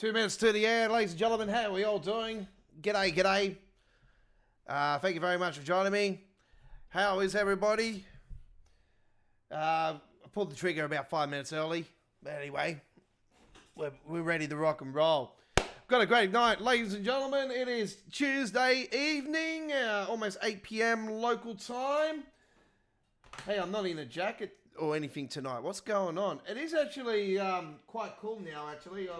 2 minutes to the air, ladies and gentlemen. How are we all doing? G'day, g'day. Thank you very much for joining me. How is everybody? I pulled the trigger about 5 minutes early. But anyway, we're ready to rock and roll. Got a great night, ladies and gentlemen. It is Tuesday evening, almost 8 p.m. local time. Hey, I'm not in a jacket or anything tonight. What's going on? It is actually quite cool now, actually.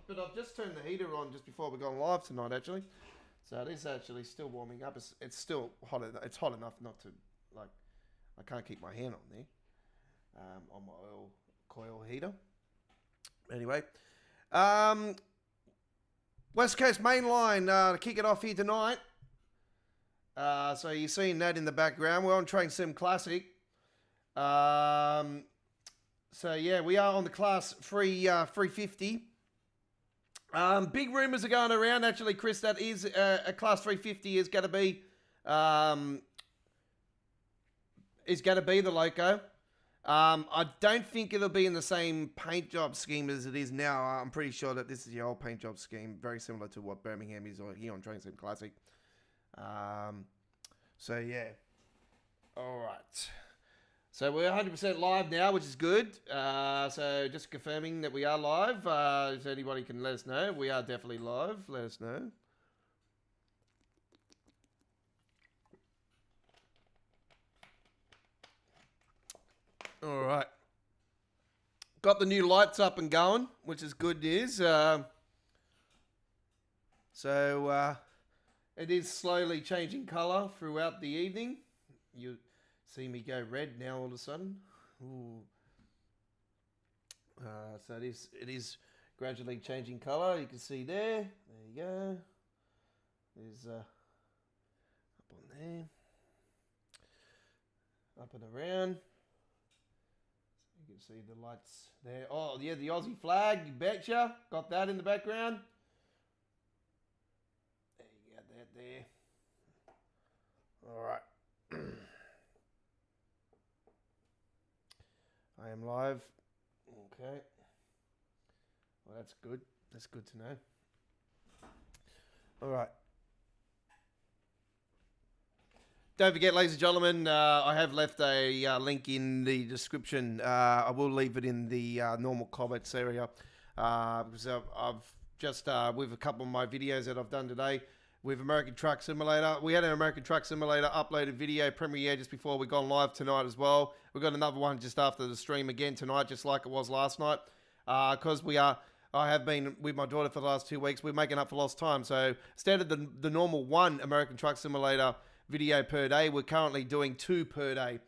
But I've just turned the heater on just before we got live tonight, actually. So it is actually still warming up. It's still hot. It's hot enough not to, like, I can't keep my hand on there, on my oil coil heater. Anyway, West Coast Main Line to kick it off here tonight. So you're seeing that in the background. We're on Train Sim Classic. So yeah, we are on the Class 350. Big rumours are going around. Actually, Chris, that is a Class 350 is going to be the loco. I don't think it'll be in the same paint job scheme as it is now. I'm pretty sure that this is the old paint job scheme, very similar to what Birmingham is here on Train Sim Classic. So yeah, all right. So we're 100% live now, which is good. So just confirming that we are live. If anybody can let us know, we are definitely live. Let us know. All right. Got the new lights up and going, which is good news. So it is slowly changing colour throughout the evening. You see me go red now all of a sudden. Ooh. So it is gradually changing colour. You can see there. There you go. There's up on there. Up and around. You can see the lights there. Oh yeah, the Aussie flag. You betcha. Got that in the background. There you got that there. All right. I am live. Okay. Well, that's good. That's good to know. All right. Don't forget, ladies and gentlemen, I have left a link in the description. I will leave it in the normal comments area because I've just, with a couple of my videos that I've done today, with American Truck Simulator. We had an American Truck Simulator uploaded video premiere just before we gone live tonight as well. We've got another one just after the stream again tonight, just like it was last night. Because I have been with my daughter for the last 2 weeks. We're making up for lost time. So instead of the normal one American Truck Simulator video per day, we're currently doing 2 per day.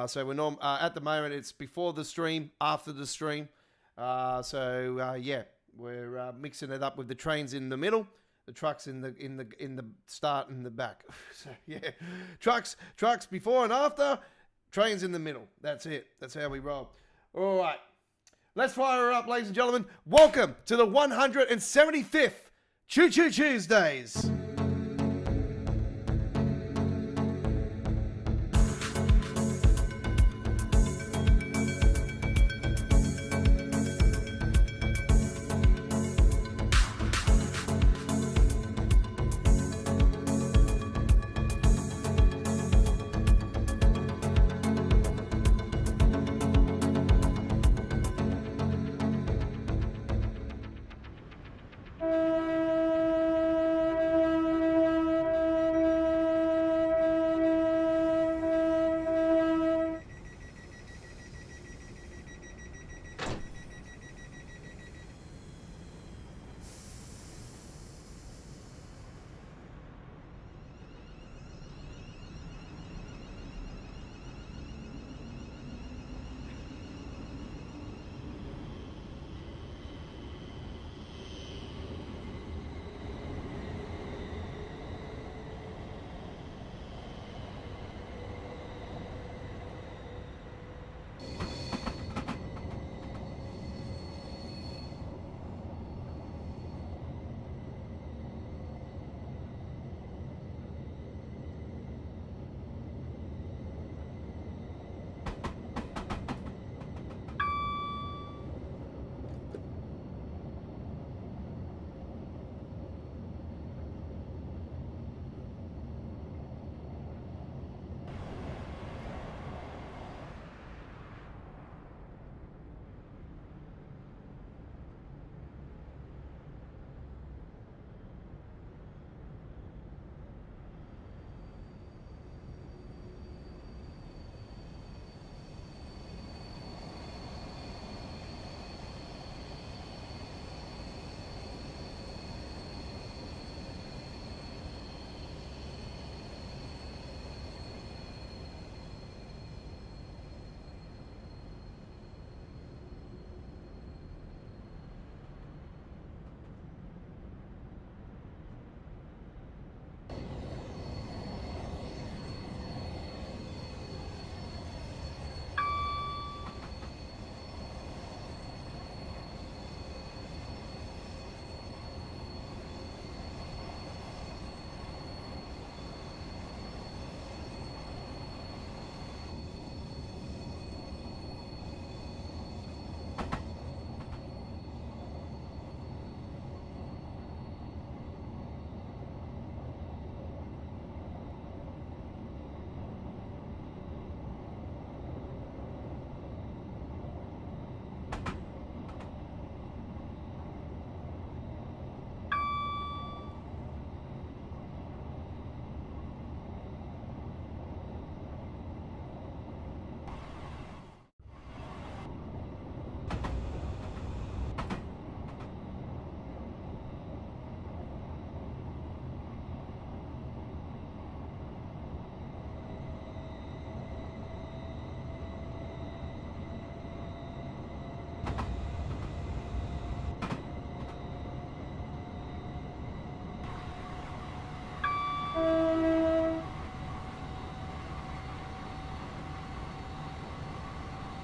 So we're at the moment it's before the stream, after the stream. Yeah, we're mixing it up with the trains in the middle. The trucks in the start and the back. So yeah, trucks before and after, trains in the middle. That's it. That's how we roll. All right, let's fire her up, ladies and gentlemen. Welcome to the 175th Choo Choo Tuesdays.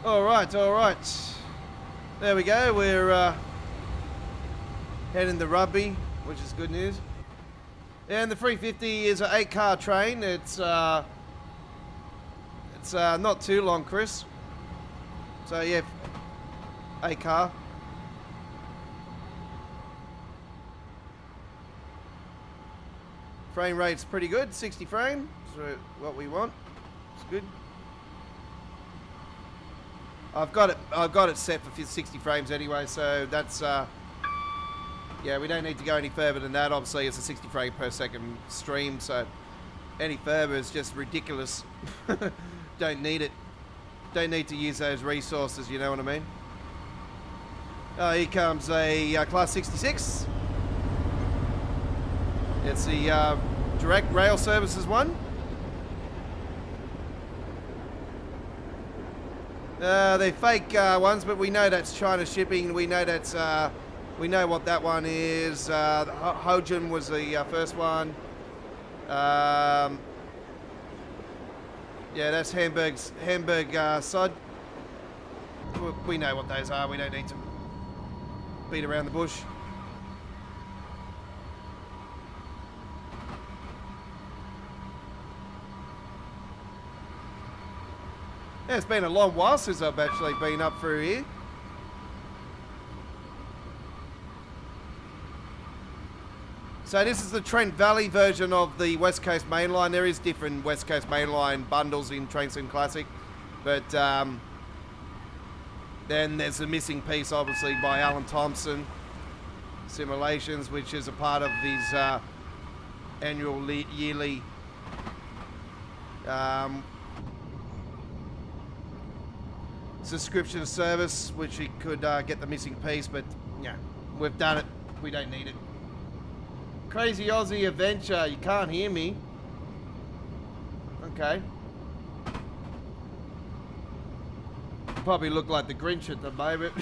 All right. There we go. We're heading to Rugby, which is good news. And the 350 is an 8-car train. It's not too long, Chris. So yeah, 8-car. Frame rate's pretty good, 60 frame. So what we want. It's good. I've got it set for 60 frames anyway, so that's yeah, we don't need to go any further than that. Obviously, it's a 60 frame per second stream, so any further is just ridiculous. Don't need it. Don't need to use those resources, you know what I mean? Here comes a Class 66. It's the direct rail services one. They're fake ones, but we know that's China shipping. We know that's we know what that one is. Hojin was the first one. Yeah, that's Hamburg sod. We know what those are. We don't need to beat around the bush. Yeah, it's been a long while since I've actually been up through here. So this is the Trent Valley version of the West Coast Main Line. There is different West Coast Main Line bundles in Train Sim Classic. But then there's the missing piece, obviously, by Alan Thompson. Simulations, which is a part of his annual yearly subscription service, which he could get the missing piece, but yeah, we've done it. We don't need it. Crazy Aussie Adventure, you can't hear me. Okay. Probably look like the Grinch at the moment.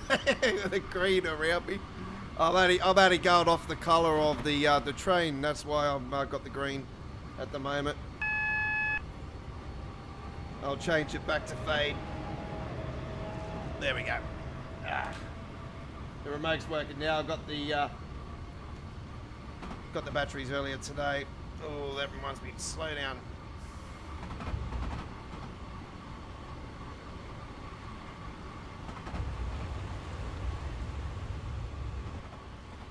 The green around me. I'm only going off the colour of the train. That's why I've got the green at the moment. I'll change it back to fade. There we go. The remote's working now. I've got the batteries earlier today. Oh, that reminds me. Slow down.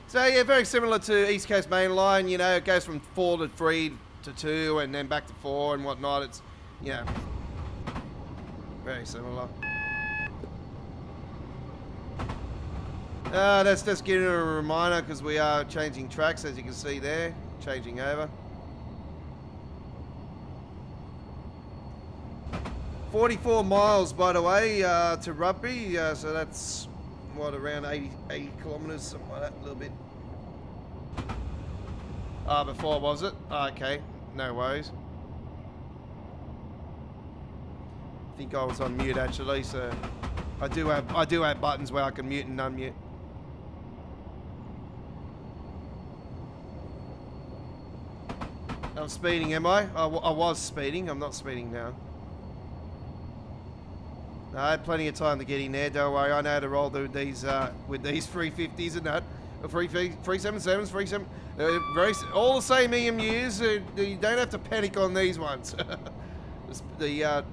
So yeah, very similar to East Coast Main Line. You know, it goes from 4 to 3 to 2 and then back to 4 and whatnot. It's, yeah, very similar. Let's just give it a reminder because we are changing tracks, as you can see there, changing over. 44 miles, by the way, to Rugby, so that's, what, around 80 kilometres, something like that, a little bit. Before, was it? Okay, no worries. I think I was on mute, actually, so I do have buttons where I can mute and unmute. I'm speeding, am I? I was speeding. I'm not speeding now. I had plenty of time to get in there. Don't worry. I know how to roll with these 350s and that. 377s, 37. All the same EMUs. You don't have to panic on these ones. The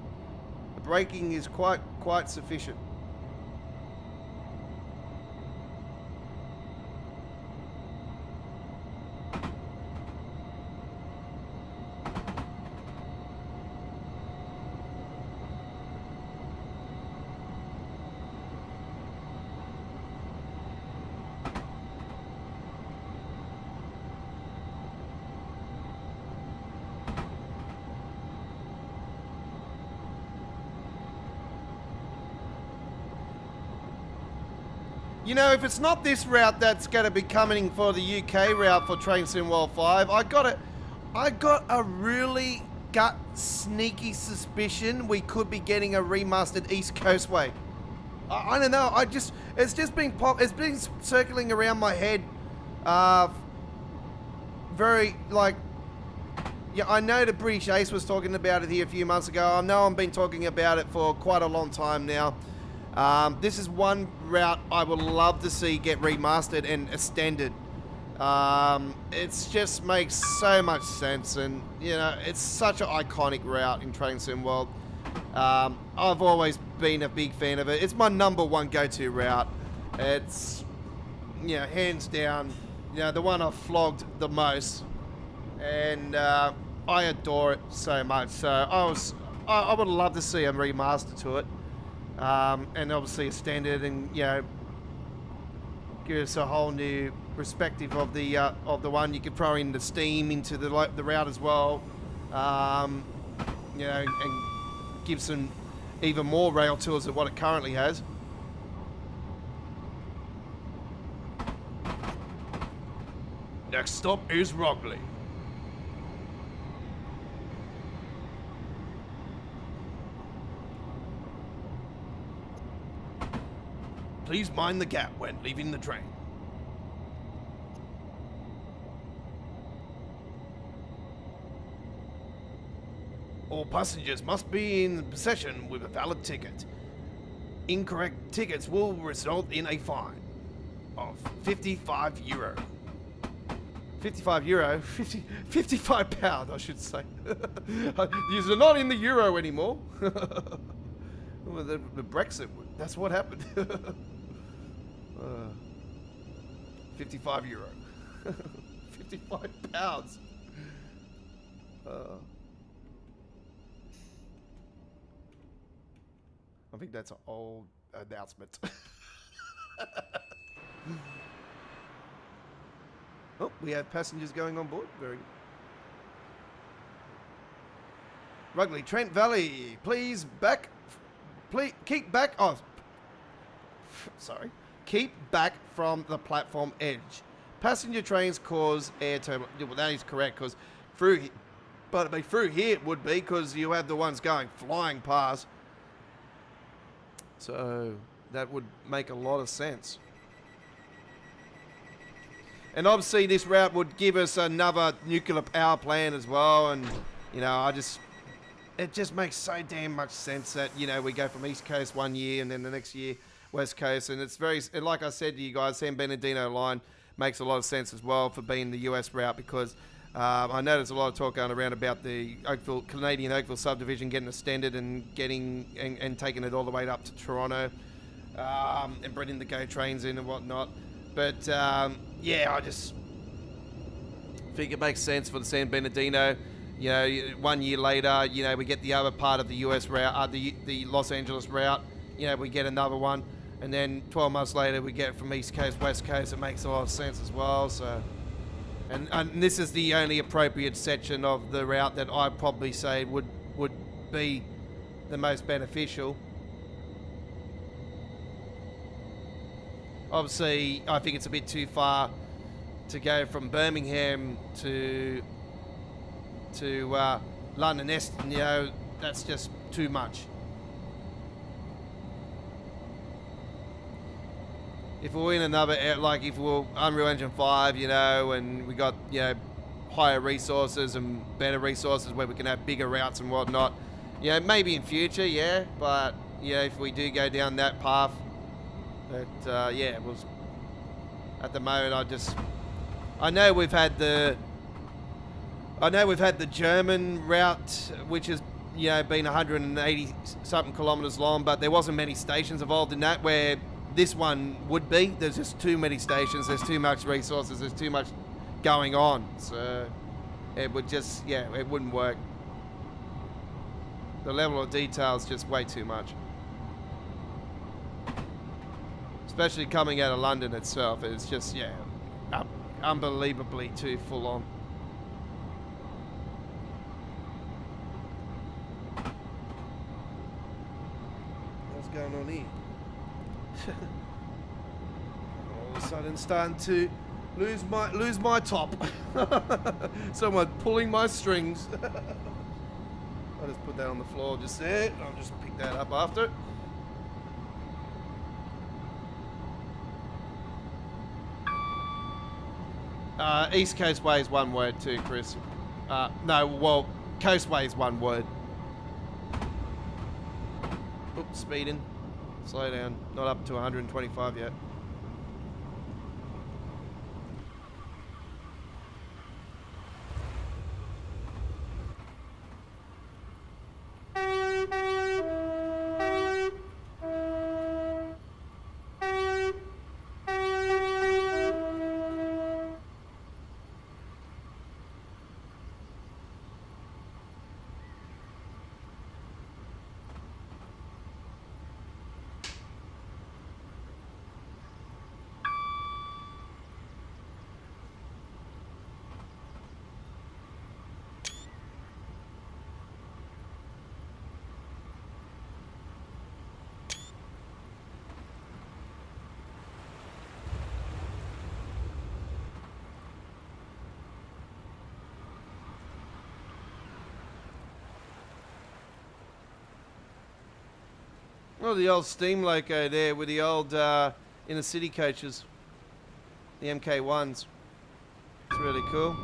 braking is quite sufficient. You know, if it's not this route that's going to be coming for the UK route for Train Sim World 5, I got a really gut sneaky suspicion we could be getting a remastered East Coast way. I don't know. It's been circling around my head, very like Yeah, I know the British Ace was talking about it here a few months ago. I know I've been talking about it for quite a long time now. This is one route I would love to see get remastered and extended. It just makes so much sense, and you know, it's such an iconic route in Trading Sim World. I've always been a big fan of it. It's my #1 go-to route. It's, you know, hands down, you know, the one I've flogged the most, and I adore it so much. So I would love to see a remaster to it, and obviously extended, and you know, give us a whole new perspective of the one. You could throw in the steam into the route as well, you know, and give some even more rail tours than what it currently has. Next stop is Rockley. Please mind the gap when leaving the train. All passengers must be in possession with a valid ticket. Incorrect tickets will result in a fine of €55. 55 euro? 55 pound, I should say. These are not in the euro anymore. Well, the Brexit, that's what happened. 55 euro. 55 pounds. I think that's an old announcement. Oh, we have passengers going on board. Very good. Rugley, Trent Valley, please keep back. Oh, sorry. Keep back from the platform edge. Passenger trains cause air turbulence. Well, that is correct, because through here it would be, because you have the ones going flying past. So that would make a lot of sense. And obviously this route would give us another nuclear power plant as well, and you know, it just makes so damn much sense that, you know, we go from East Coast one year and then the next year West Coast, and it's very, and like I said to you guys, San Bernardino line makes a lot of sense as well for being the US route, because I know there's a lot of talk going around about the Canadian Oakville subdivision getting extended and and taking it all the way up to Toronto, and bringing the GO trains in and whatnot. But yeah, I just think it makes sense for the San Bernardino. You know, 1 year later, you know, we get the other part of the US route, the Los Angeles route. You know, we get another one, and then 12 months later, we get it from East Coast, West Coast. It makes a lot of sense as well. So, and this is the only appropriate section of the route that I'd probably say would be the most beneficial. Obviously, I think it's a bit too far to go from Birmingham to London Eston. You know, that's just too much. If we're in another, like if we're Unreal Engine 5, you know, and we got, you know, higher resources and better resources where we can have bigger routes and whatnot, you know, maybe in future, yeah, but, yeah, if we do go down that path, but, yeah, it was, at the moment, I know we've had the German route, which has, you know, been 180 something kilometers long, but there wasn't many stations involved in that, where this one would be. There's just too many stations, there's too much resources, there's too much going on. So it would just, yeah, it wouldn't work. The level of detail is just way too much. Especially coming out of London itself, it's just, yeah, unbelievably too full on. What's going on here? All of a sudden starting to lose my top. Someone pulling my strings. I'll just put that on the floor just there. I'll just pick that up after. East Coast Way is one word too, Chris. No, well, coastway is one word. Oops, speeding. Slow down. Not up to 125 yet. Oh, the old steam loco there with the old inner city coaches. The MK1s. It's really cool.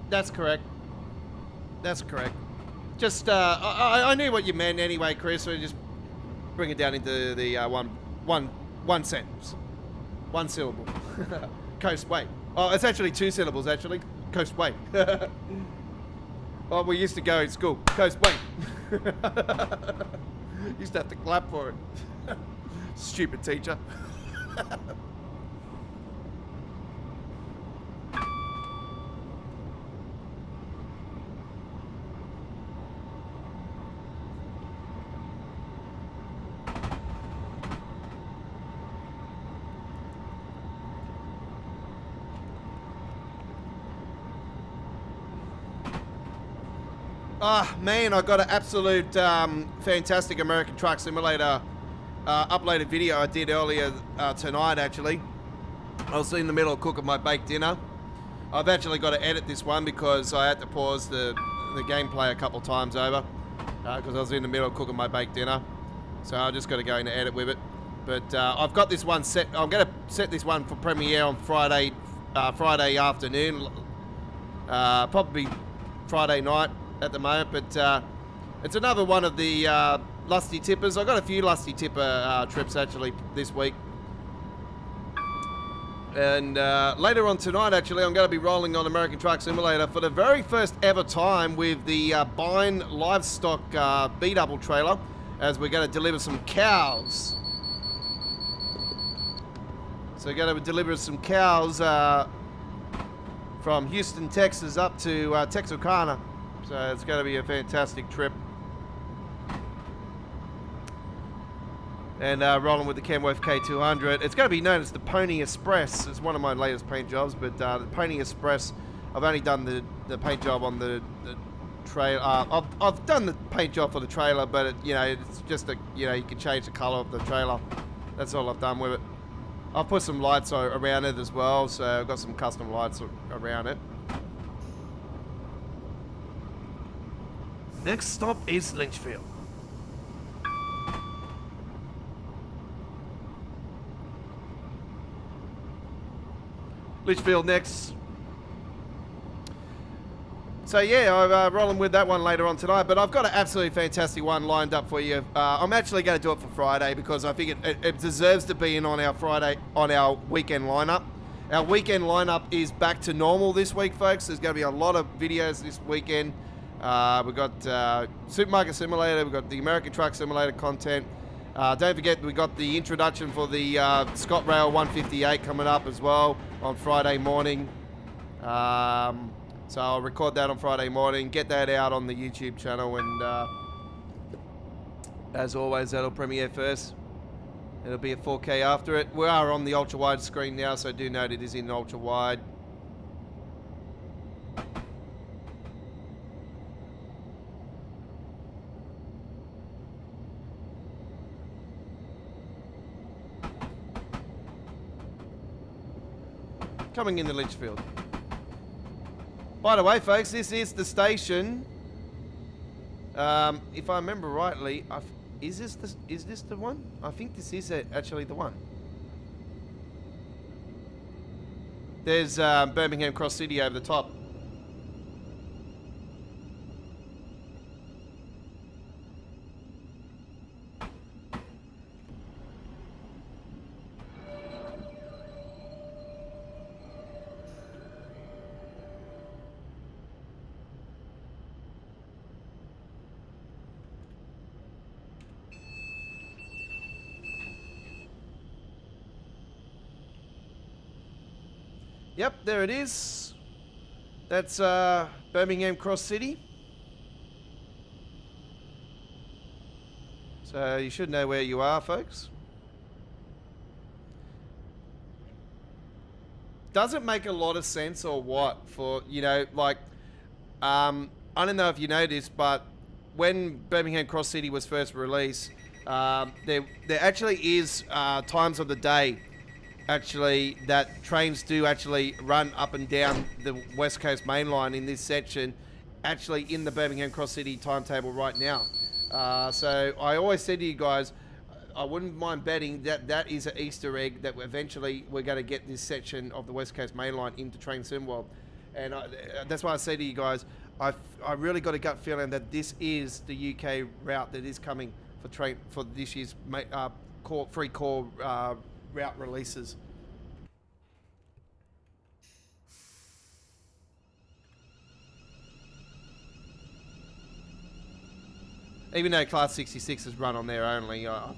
That's correct. That's correct. Just, I knew what you meant anyway, Chris, so just bring it down into the one sentence. One syllable. Coastway. Oh, it's actually two syllables, actually. Coastway. Oh, we used to go in school. Coastway. Used to have to clap for it. Stupid teacher. Ah, man, I got an absolute fantastic American Truck Simulator uploaded video I did earlier tonight, actually. I was in the middle of cooking my baked dinner. I've actually got to edit this one because I had to pause the gameplay a couple times over because I was in the middle of cooking my baked dinner. So I just got to go in and edit with it. But I've got this one set. I'm going to set this one for premiere on Friday afternoon. Probably Friday night at the moment, but it's another one of the lusty tippers. I got a few lusty tipper trips actually this week, and later on tonight actually I'm going to be rolling on American Truck Simulator for the very first ever time with the Bine livestock B-double trailer, as we're going to deliver some cows. So we're going to deliver some cows from Houston, Texas up to Texarkana. So it's going to be a fantastic trip. And rolling with the Kenworth K200. It's going to be known as the Pony Express. It's one of my latest paint jobs, but the Pony Express, I've only done the paint job on the trailer. I've done the paint job for the trailer, but it's just you can change the color of the trailer. That's all I've done with it. I've put some lights around it as well, so I've got some custom lights around it. Next stop is Lynchfield. Lynchfield next. So yeah, I'm rolling with that one later on tonight, but I've got an absolutely fantastic one lined up for you. I'm actually going to do it for Friday because I think it deserves to be in on our weekend lineup. Our weekend lineup is back to normal this week, folks. There's going to be a lot of videos this weekend. We've got Supermarket Simulator, we've got the American Truck Simulator content. Don't forget, we got the introduction for the Scott Rail 158 coming up as well on Friday morning. So I'll record that on Friday morning, get that out on the YouTube channel, and as always, that'll premiere first. It'll be a 4K after it. We are on the ultra-wide screen now, so do note it is in ultra-wide. Coming into Lynchfield. By the way, folks, this is the station. If I remember rightly, is this the one? I think this is actually the one. There's Birmingham Cross City over the top. Yep, there it is. That's Birmingham Cross City. So you should know where you are, folks. Does it make a lot of sense or what for, you know, like, I don't know if you know this, but when Birmingham Cross City was first released, there actually is times of the day actually that trains do actually run up and down the West Coast main line in this section, actually in the Birmingham Cross City timetable right now. So I always said to you guys, I wouldn't mind betting that that is an Easter egg that eventually we're going to get this section of the West Coast main line into Train Sim World. And that's why I say to you guys, I really got a gut feeling that this is the UK route that is coming for this year's free core route releases. Even though Class 66 run on there only, I'm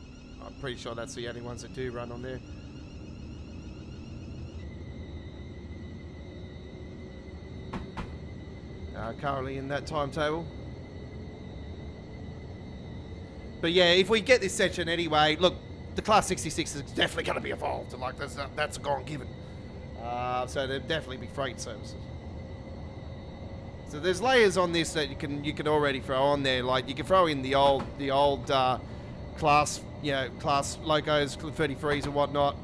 pretty sure that's the only ones that do run on there. Currently in that timetable. But yeah, if we get this section anyway, look, the Class 66 is definitely going to be evolved. Like that's a gone given. So there'll definitely be freight services. So there's layers on this that you can already throw on there. Like you can throw in the old class, you know, class locos, 33s and whatnot.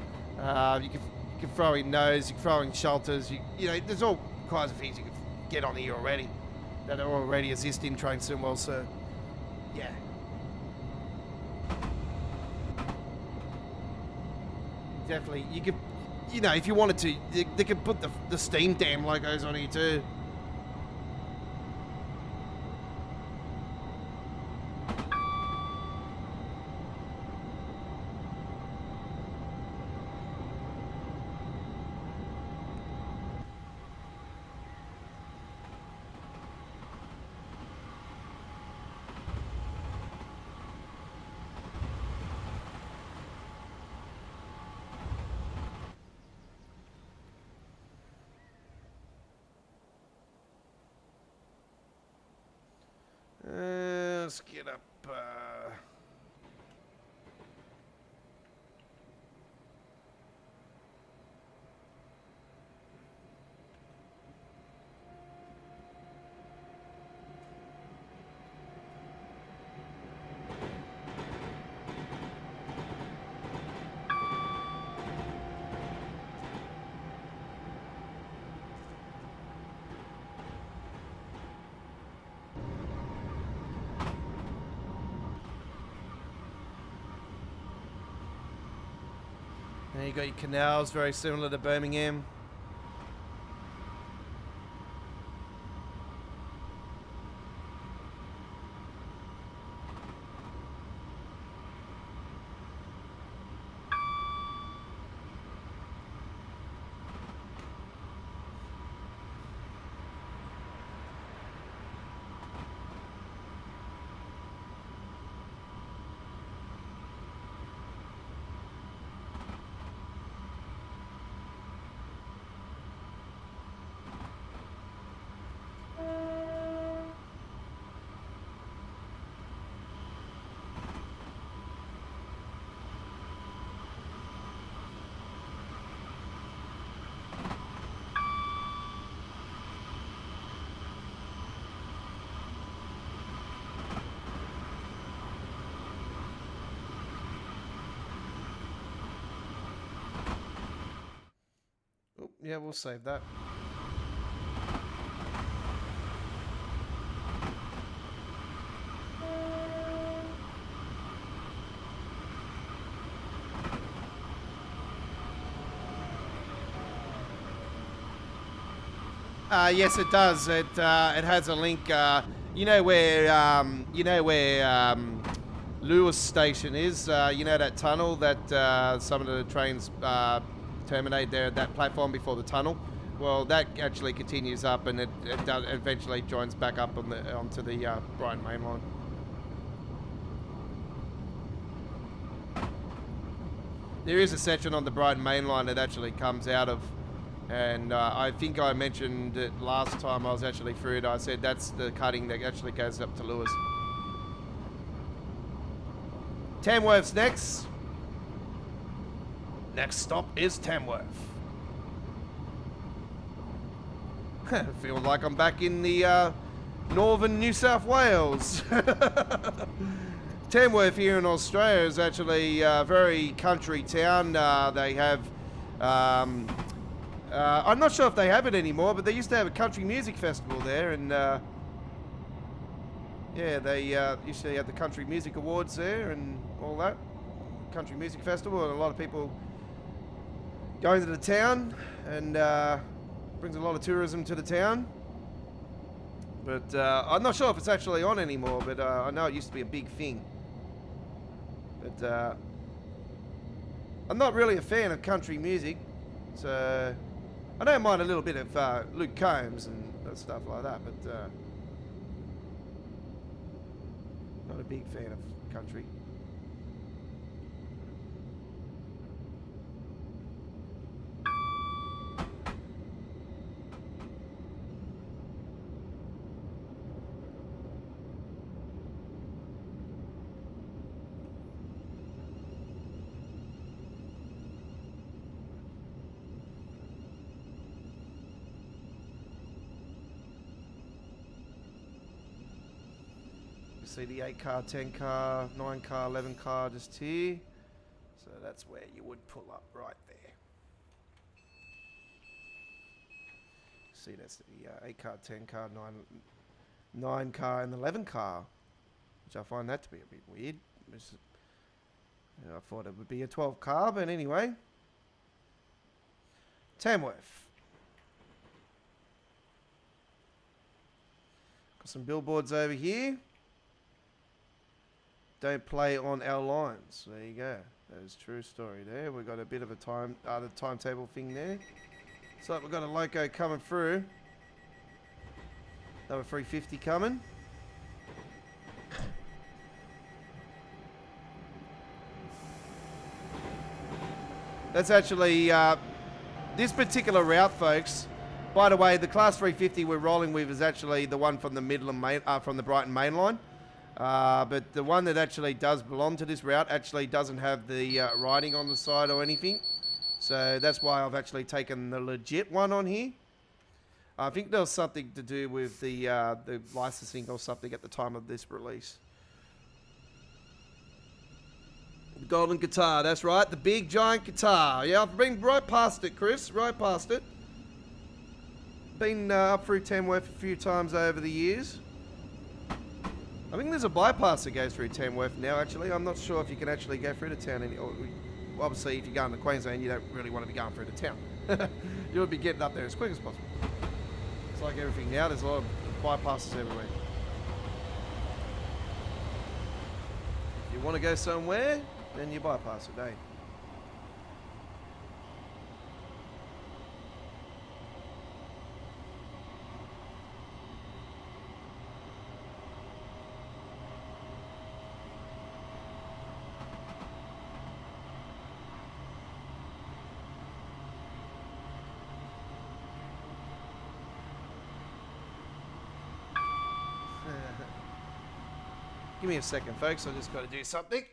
You can throw in those. You can throw in shelters. You know, there's all kinds of things you can get on here already that already exist in Train Sim World. So yeah. Definitely, you could, you know, if you wanted to, they could put the Steam Dam logos on here too. Let's get up. And you got your canals, very similar to Birmingham. Oh, yeah, we'll save that. Yes, it does. It has a link. You know where Lewis Station is. You know that tunnel that some of the trains terminate there at that platform before the tunnel. Well, that actually continues up, and it eventually joins back up onto the Brighton Main Line. There is a section on the Brighton Main Line that actually comes out of, and I think I mentioned it last time I was actually through it. I said that's the cutting that actually goes up to Lewis. Tamworth's next. Next stop is Tamworth. I feel like I'm back in the northern New South Wales. Tamworth here in Australia is actually a very country town. They have, I'm not sure if they have it anymore, but they used to have a country music festival there, and yeah, they used to have the Country Music Awards there and all that. Country Music Festival, and a lot of people going to the town, and brings a lot of tourism to the town. But I'm not sure if it's actually on anymore, but I know it used to be a big thing. But I'm not really a fan of country music, so I don't mind a little bit of Luke Combs and stuff like that, but not a big fan of country. See the 8 car, 10 car, 9 car, 11 car just here. So that's where you would pull up right there. See, that's the 8 car, 10 car, 9 car and 11 car, which I find that to be a bit weird. I thought it would be a 12 car, but anyway. Tamworth. Got some billboards over here. Don't play on our lines. There you go. That is true story there. We've got a bit of a timetable thing there. So we've got a loco coming through. Number 350 coming. That's actually this particular route, folks. By the way, the Class 350 we're rolling with is actually the one from the Midland from the Brighton Main Line. But the one that actually does belong to this route actually doesn't have the writing on the side or anything. So that's why I've actually taken the legit one on here. I think there was something to do with the licensing or something at the time of this release. The golden guitar, that's right, the big giant guitar. Yeah, I've been right past it, Chris, right past it. Been up through Tamworth a few times over the years. I think there's a bypass that goes through Tamworth now, actually. I'm not sure if you can actually go through the town. Obviously, if you're going to Queensland, you don't really want to be going through the town. You would be getting up there as quick as possible. It's like everything now. There's a lot of bypasses everywhere. If you want to go somewhere, then you bypass it, eh? Give me a second, folks. I just got to do something.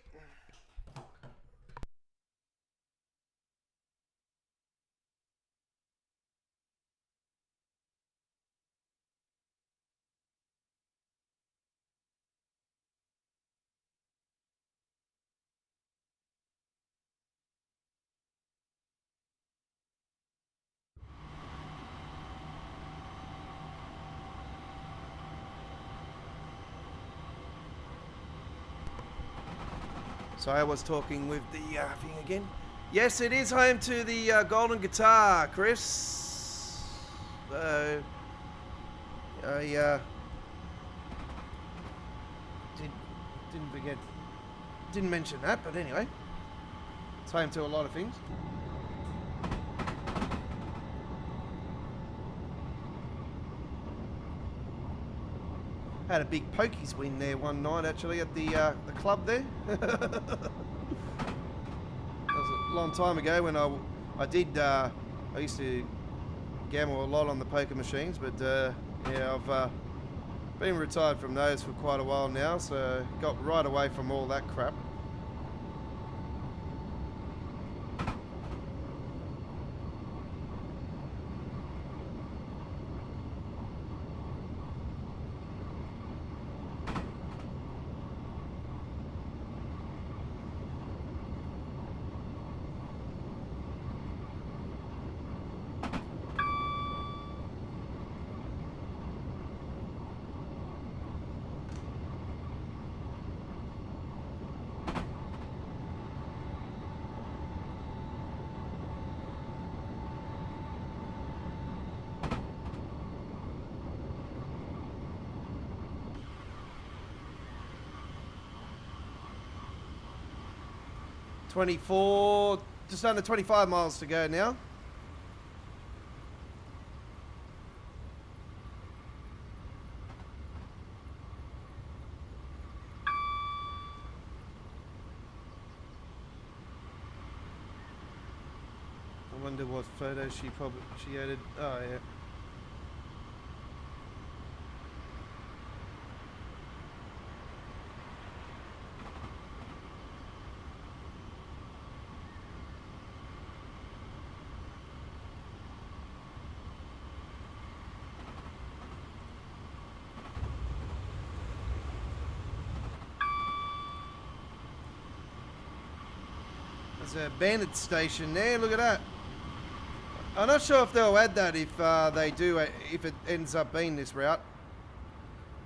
So I was talking with the thing again. Yes, it is home to the golden guitar, Chris. So I didn't mention that, but anyway, it's home to a lot of things. Had a big pokies win there one night actually at the club there. That was a long time ago when I used to gamble a lot on the poker machines, but yeah, I've been retired from those for quite a while now, so got right away from all that crap. Just under 25 miles to go now. I wonder what photo she added. Oh yeah. There's a bandit station there, look at that. I'm not sure if they'll add that if they do, if it ends up being this route.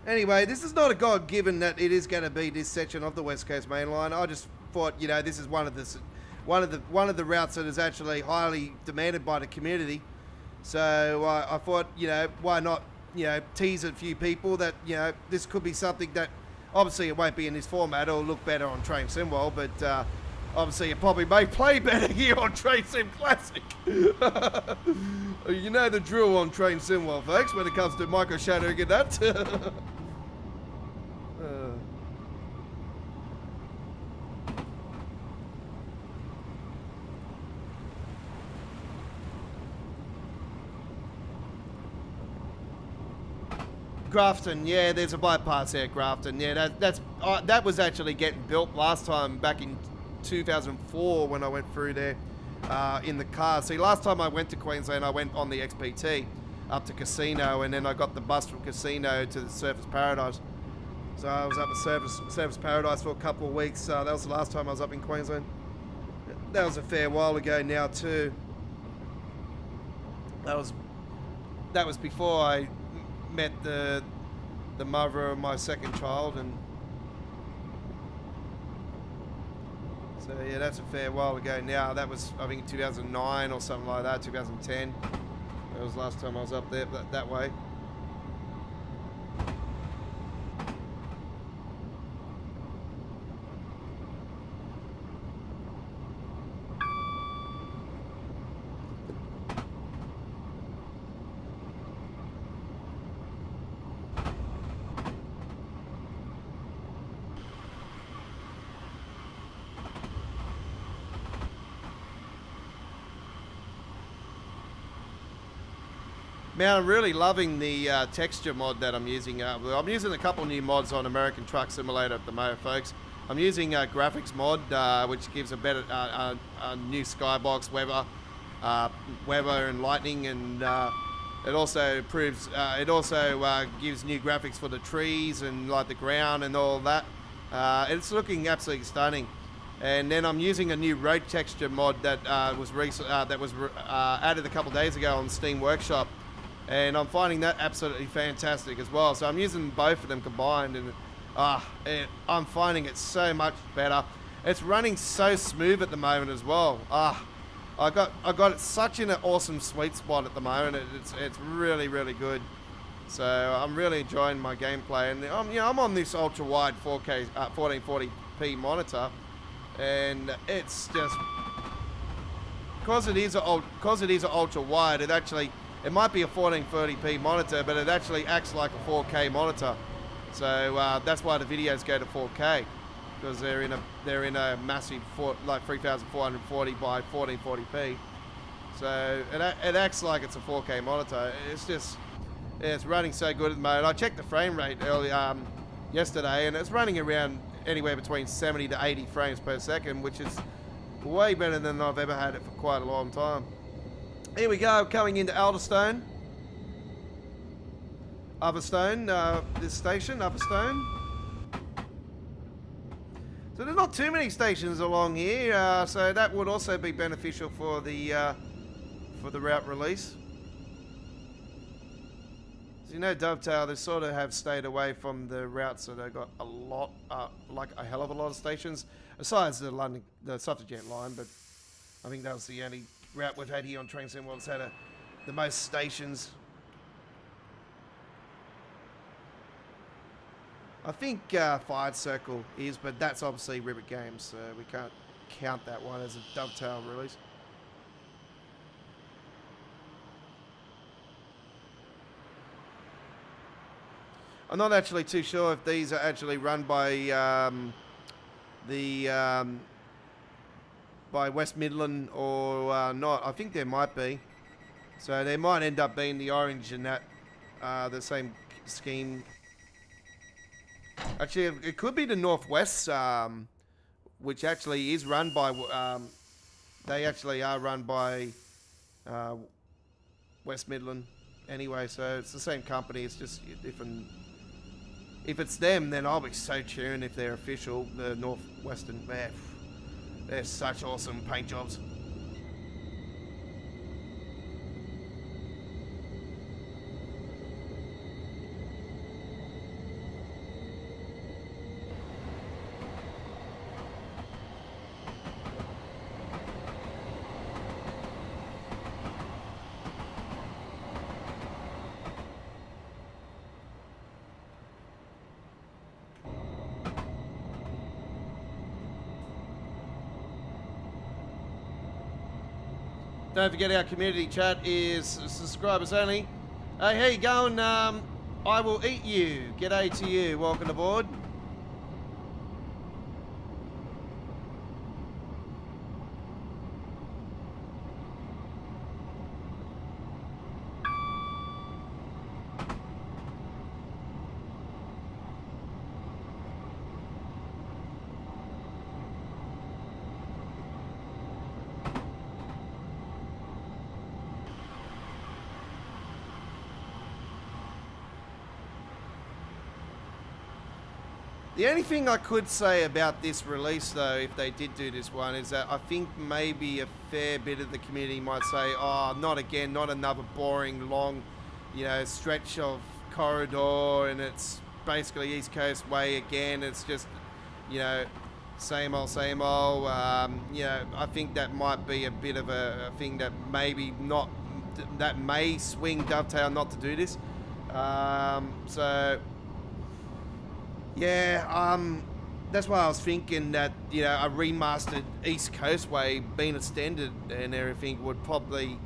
Anyway, this is not a God-given that it is going to be this section of the West Coast Main Line. I just thought, you know, this is one of the routes that is actually highly demanded by the community. So I thought, you know, why not, you know, tease a few people that, you know, this could be something that obviously it won't be in this format. It'll look better on Train Sim World, but obviously it probably may play better here on Train Sim Classic. You know the drill on Train Sim World, folks, when it comes to micro shadowing and that. Grafton, yeah, there's a bypass there at Grafton. Yeah, that was actually getting built last time back in 2004 when I went through there in the car. See, last time I went to Queensland, I went on the XPT up to Casino, and then I got the bus from Casino to the Surfers Paradise. So I was up at Surfers Paradise for a couple of weeks. That was the last time I was up in Queensland. That was a fair while ago now too. That was before I met the mother of my second child, and so yeah, that's a fair while ago now. That was, I think, 2009 or something like that, 2010. That was the last time I was up there that way. Man, I'm really loving the texture mod that I'm using. I'm using a couple new mods on American Truck Simulator at the moment, folks. I'm using graphics mod, which gives a better a new skybox, weather and lightning, and it also improves. It also gives new graphics for the trees and like the ground and all that. It's looking absolutely stunning. And then I'm using a new road texture mod that was added a couple days ago on Steam Workshop. And I'm finding that absolutely fantastic as well. So I'm using both of them combined, and I'm finding it so much better. It's running so smooth at the moment as well. I got it such in an awesome sweet spot at the moment. It's really, really good. So I'm really enjoying my gameplay, and I'm on this ultra wide 4K 1440p monitor, and it's just because it is a ultra wide. It might be a 1430p monitor, but it actually acts like a 4K monitor. So that's why the videos go to 4K, because they're in a massive 3440 by 1440p. So it acts like it's a 4K monitor. It's running so good at the moment. I checked the frame rate yesterday, and it's running around anywhere between 70 to 80 frames per second, which is way better than I've ever had it for quite a long time. Here we go, coming into Alderstone. Otherstone, this station, Otherstone. So there's not too many stations along here, so that would also be beneficial for the route release. So you know, Dovetail, they sort of have stayed away from the routes, so they've got a lot, like a hell of a lot of stations, besides the Suffraget line, but I think that was the only route we've had here on Train Sim World that's had the most stations. I think Fired Circle is, but that's obviously Ribbit Games, so we can't count that one as a Dovetail release. I'm not actually too sure if these are actually run by by West Midland or not. I think there might be. So there might end up being the Orange and that, the same scheme. Actually, it could be the Northwest, which actually is run by, they actually are run by West Midland anyway, so it's the same company, it's just different. If it's them, then I'll be so tuned if they're official. The Northwestern, they're such awesome paint jobs. Don't forget our community chat is subscribers only. Hey, how you going? I will eat you. G'day to you. Welcome aboard. The only thing I could say about this release, though, if they did do this one, is that I think maybe a fair bit of the community might say, oh, not again, not another boring, long, stretch of corridor, and it's basically East Coast way again. It's just, same old, same old. I think that might be a bit of a thing that maybe not, that may swing Dovetail not to do this. Yeah, that's why I was thinking that, a remastered East Coast way being extended and everything would probably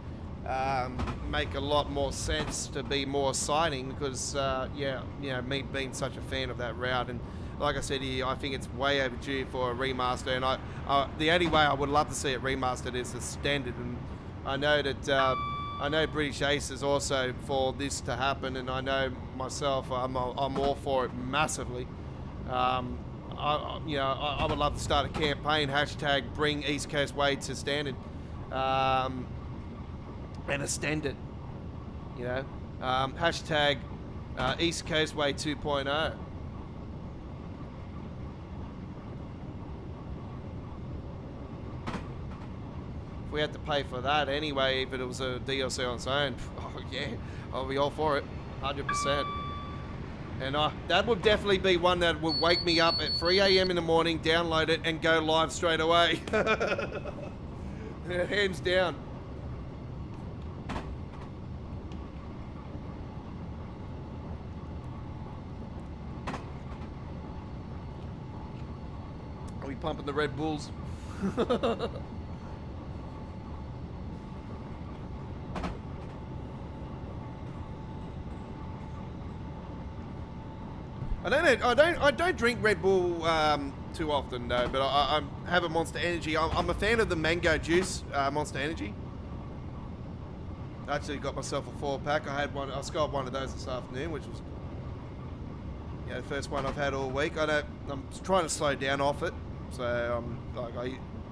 make a lot more sense to be more exciting because, me being such a fan of that route, and like I said here, I think it's way overdue for a remaster, and the only way I would love to see it remastered is the standard, and I know that I know British Ace is also for this to happen, and I know myself, I'm all for it massively. I would love to start a campaign, hashtag bring East Coast Way to standard, and extend it, hashtag East Coast Way 2.0. We had to pay for that anyway, if it was a DLC on its own. Oh yeah, I'll be all for it, 100%. And that would definitely be one that would wake me up at 3 a.m. in the morning, download it, and go live straight away. Hands down. pumping the Red Bulls. I don't drink Red Bull too often though, but I have a Monster Energy. I'm a fan of the mango juice Monster Energy. I actually got myself a 4-pack. I scored one of those this afternoon, which was the first one I've had all week. I'm trying to slow down off it, so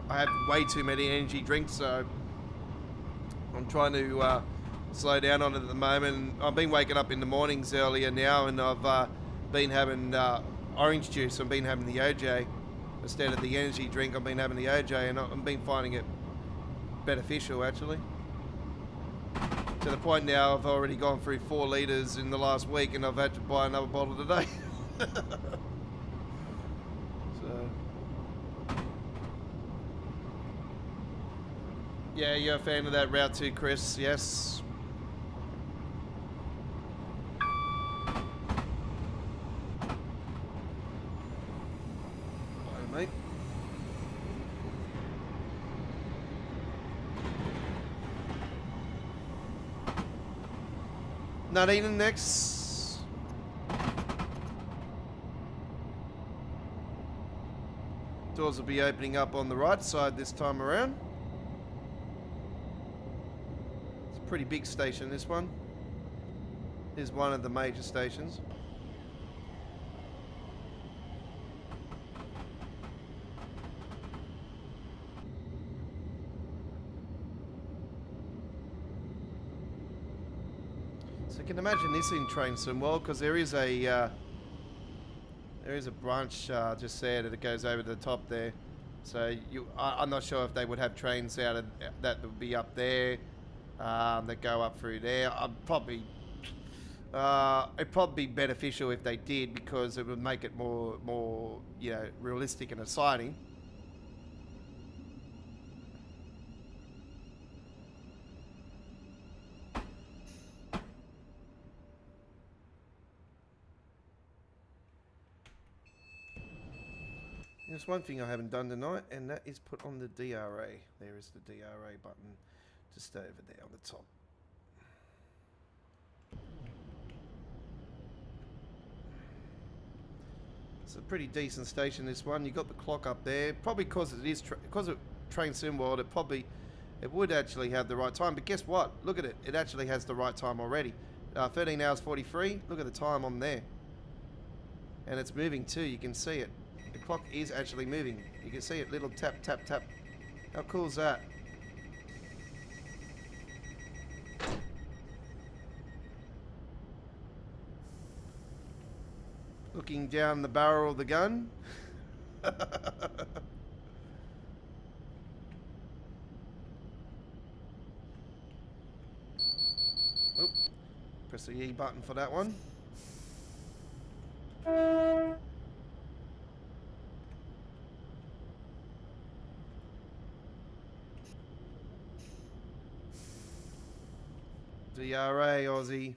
I have way too many energy drinks, so I'm trying to slow down on it at the moment. I've been waking up in the mornings earlier now, and I've been having orange juice. I've been having the OJ instead of the energy drink. I've been having the OJ, and I've been finding it beneficial actually. To the point now I've already gone through 4 litres in the last week, and I've had to buy another bottle today. So, yeah, you're a fan of that Route 2, Chris? Yes. Bye, mate. Nadine next. Doors will be opening up on the right side this time around. It's a pretty big station, this one. Is one of the major stations. So you can imagine this in train Simwell, because there is a branch just there that goes over to the top there. So I'm not sure if they would have trains out of that would be up there that go up through there. It'd probably be beneficial if they did, because it would make it more realistic and exciting. There's one thing I haven't done tonight, and that is put on the DRA. There is the DRA button just over there on the top. It's a pretty decent station, this one. You got the clock up there. Probably because it is because of Train Sim World, it would actually have the right time. But guess what? Look at it. It actually has the right time already. 13 hours 43. Look at the time on there. And it's moving too. You can see it. The clock is actually moving. You can see it, little tap, tap, tap. How cool is that? Looking down the barrel of the gun. Oop. Press the E button for that one. DRA, Aussie.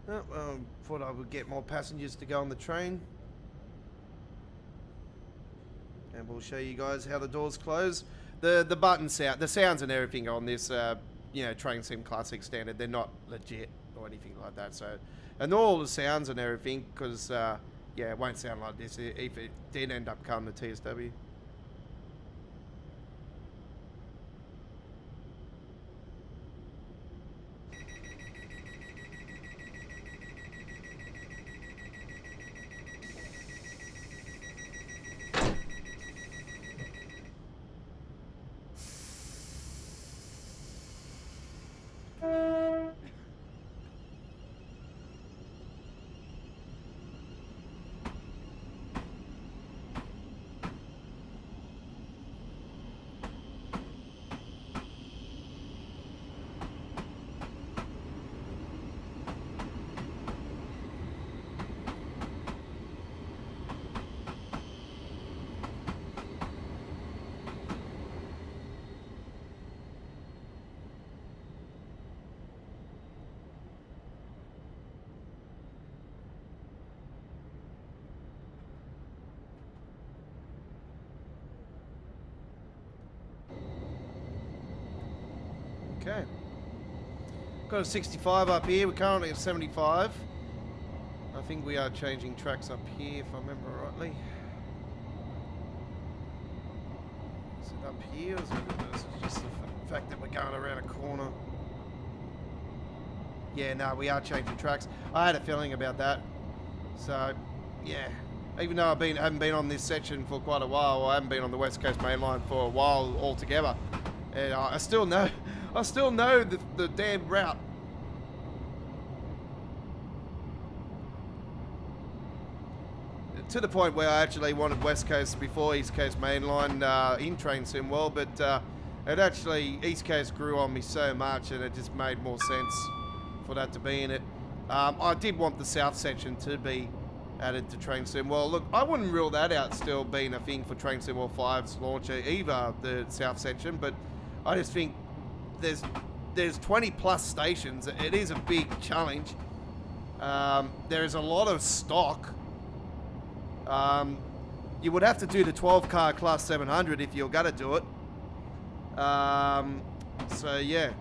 Oh, well, thought I would get more passengers to go on the train. And we'll show you guys how the doors close. The button sound, the sounds and everything on this, Train Sim Classic standard, they're not legit or anything like that. So, and all the sounds and everything, because it won't sound like this if it did end up coming to TSW. Okay. Got a 65 up here. We're currently at 75. I think we are changing tracks up here, if I remember rightly. Is it up here, or is it just the fact that we're going around a corner? Yeah, no, we are changing tracks. I had a feeling about that. So, yeah. Even though I haven't been on this section for quite a while, I haven't been on the West Coast Main Line for a while altogether. And I still know the damn route. To the point where I actually wanted West Coast before East Coast Mainline in Train Sim World, but it actually, East Coast grew on me so much and it just made more sense for that to be in it. I did want the South section to be added to Train Sim World. Look, I wouldn't rule that out still being a thing for Train Sim World 5's launcher, either the South section, but I just think there's 20 plus stations. It is a big challenge. There is a lot of stock. You would have to do the 12 car class 700 if you're gonna do it. So yeah.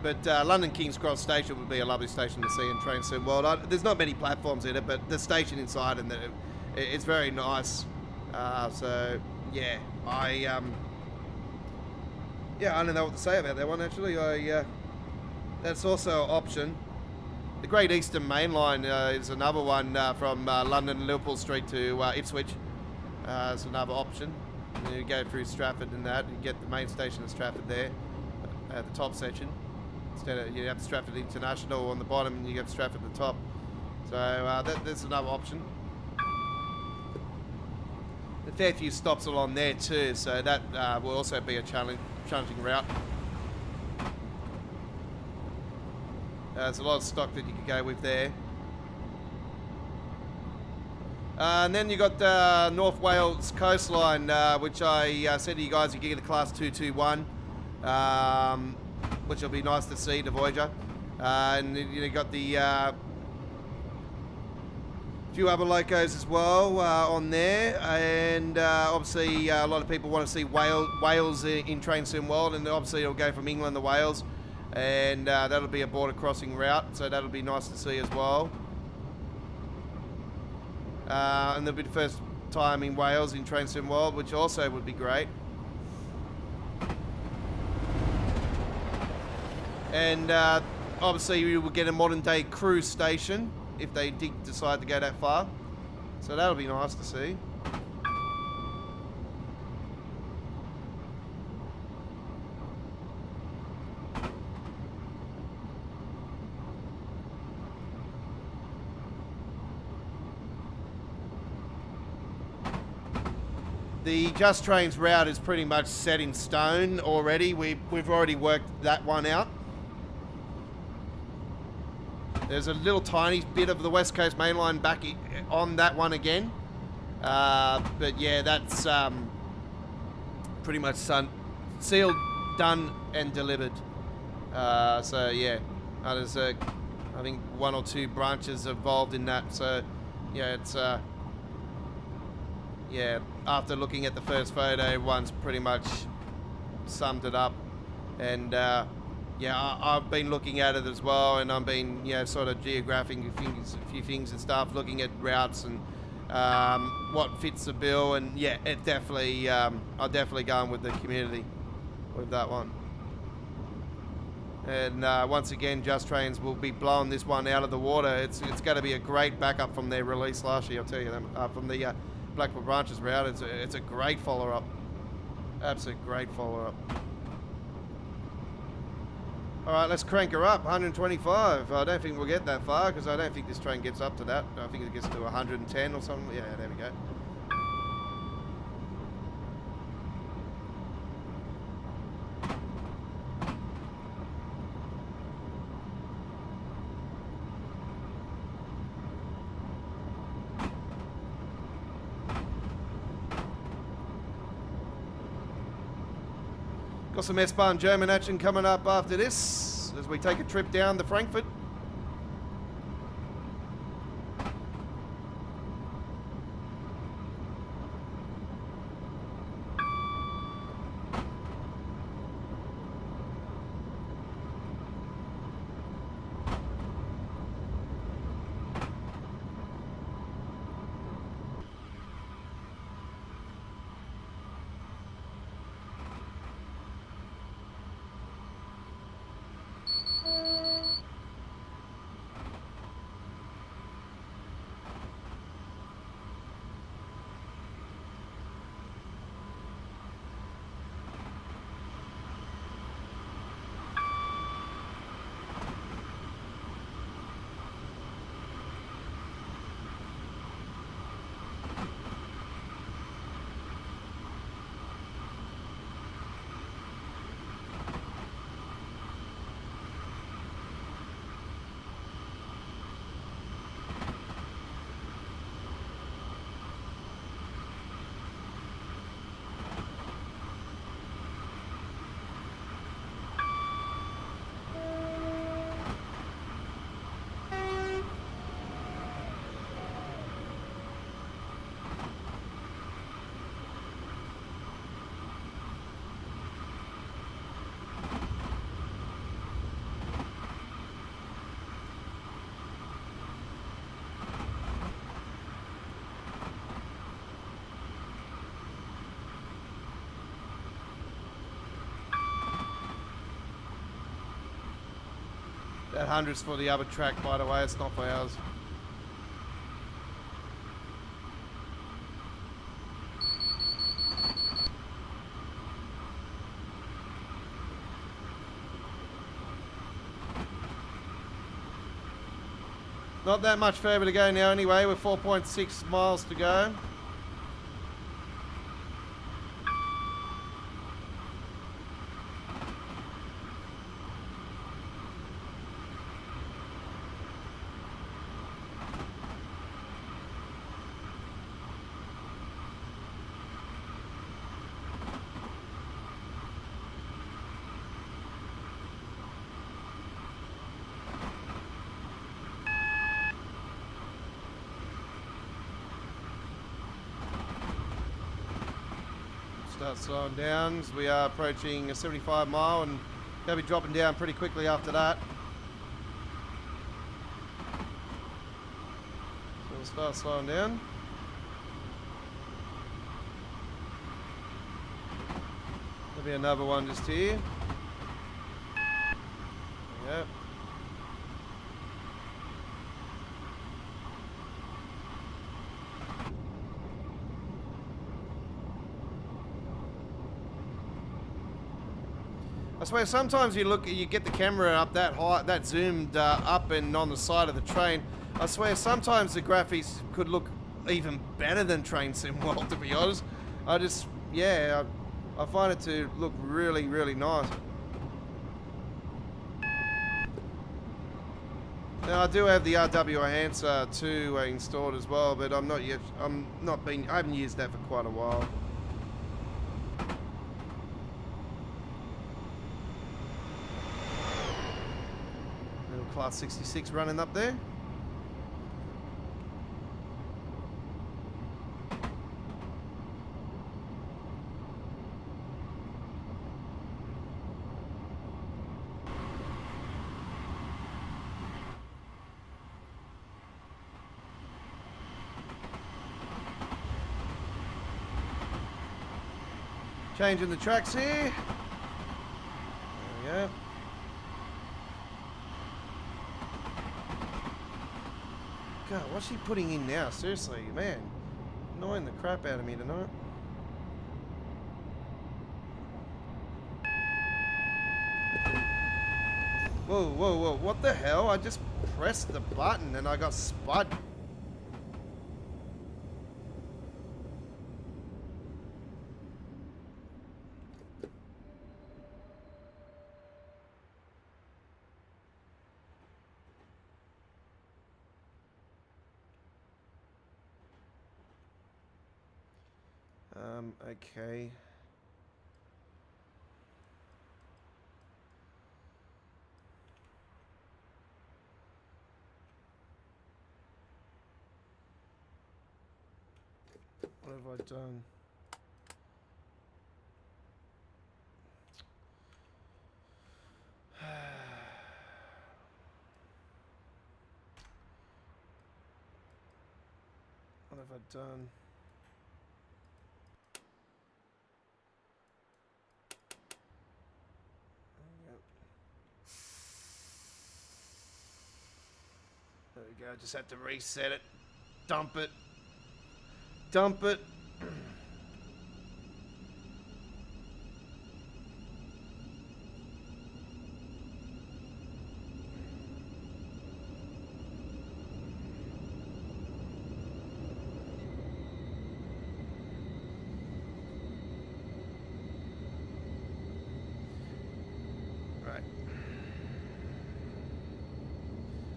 But London King's Cross Station would be a lovely station to see in Train Sim World. There's not many platforms in it, but the station inside and it's very nice. So yeah, I don't know what to say about that one actually. That's also an option. The Great Eastern Main Line is another one from London Liverpool Street to Ipswich. It's another option. You go through Stratford and that, you get the main station of Stratford there at the top section. Instead of, you have Stratford International on the bottom and you get Stratford at the top. So that's another option. A fair few stops along there too, so that will also be a challenging route. There's a lot of stock that you can go with there. And then you got the North Wales coastline, which I said to you guys, you can get a class 221. Which will be nice to see, the Voyager. And you got the few other locos as well on there, and obviously a lot of people want to see Wales in Train Sim World, and obviously it'll go from England to Wales, and that'll be a border crossing route, so that'll be nice to see as well. And there'll be the first time in Wales in Train Sim World, which also would be great. And obviously we will get a modern day cruise station if they decide to go that far. So that'll be nice to see. The Just Trains route is pretty much set in stone already. We've already worked that one out. There's a little tiny bit of the West Coast Main Line back on that one again. But yeah, that's pretty much sealed, done and delivered. So yeah, there's I think 1 or 2 branches involved in that. So yeah, it's yeah, after looking at the first photo, everyone's pretty much summed it up. And yeah, I've been looking at it as well, and I've been, you know, sort of geographing a few things and stuff, looking at routes and what fits the bill, and yeah, it definitely, I'll definitely go with the community with that one. And once again, Just Trains will be blowing this one out of the water. It's going to be a great backup from their release last year, I'll tell you that, from the Blackpool Branches route. It's a great follow-up, absolute great follow-up. All right, let's crank her up, 125. I don't think we'll get that far because I don't think this train gets up to that. I think it gets to 110 or something. Yeah, there we go. Got some S-Bahn German action coming up after this as we take a trip down to Frankfurt. That 100's for the other track, by the way. It's not for ours. Not that much further to go now anyway. We're 4.6 miles to go. Start slowing down as we are approaching a 75 mile and they'll be dropping down pretty quickly after that. So we'll start slowing down. There'll be another one just here. There we go. I swear sometimes you get the camera up that high, that zoomed up and on the side of the train. I swear sometimes the graphics could look even better than Train Sim World, to be honest. I find it to look really, really nice. Now I do have the RW Enhancer 2 installed as well, but I haven't used that for quite a while. Class 66 running up there. Changing the tracks here. There we go. God, what's she putting in now? Seriously, man. Annoying the crap out of me tonight. Whoa, whoa, whoa. What the hell? I just pressed the button and I got spud. Okay. What have I done? What have I done? There we go. Just had to reset it. Dump it. Dump it.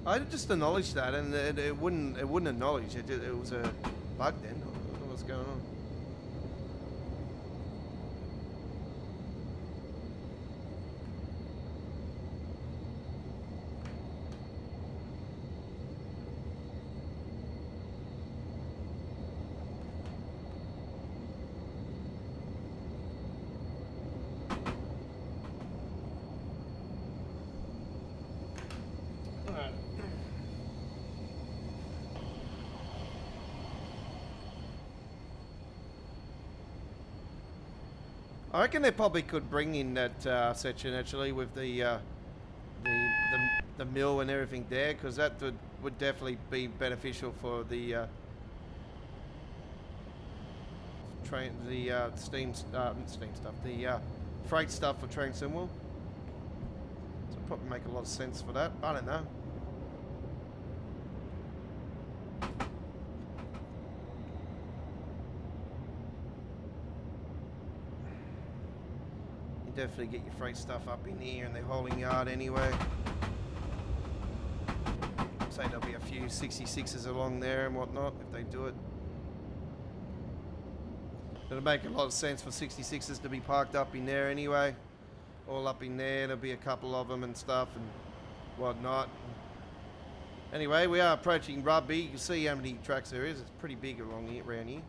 I just acknowledged that, and it wouldn't acknowledge it. It was a bug then. I don't know what's going on. I reckon they probably could bring in that section actually with the mill and everything there, because that would definitely be beneficial for the steam stuff, the freight stuff for Train Simwell. So it'd probably make a lot of sense for that. I don't know. Definitely get your freight stuff up in here in the hauling yard anyway. Say there'll be a few 66s along there and whatnot if they do it. It'll make a lot of sense for 66s to be parked up in there anyway. All up in there, there'll be a couple of them and stuff and whatnot. Anyway, we are approaching Rugby. You can see how many tracks there is. It's pretty big along here, around here.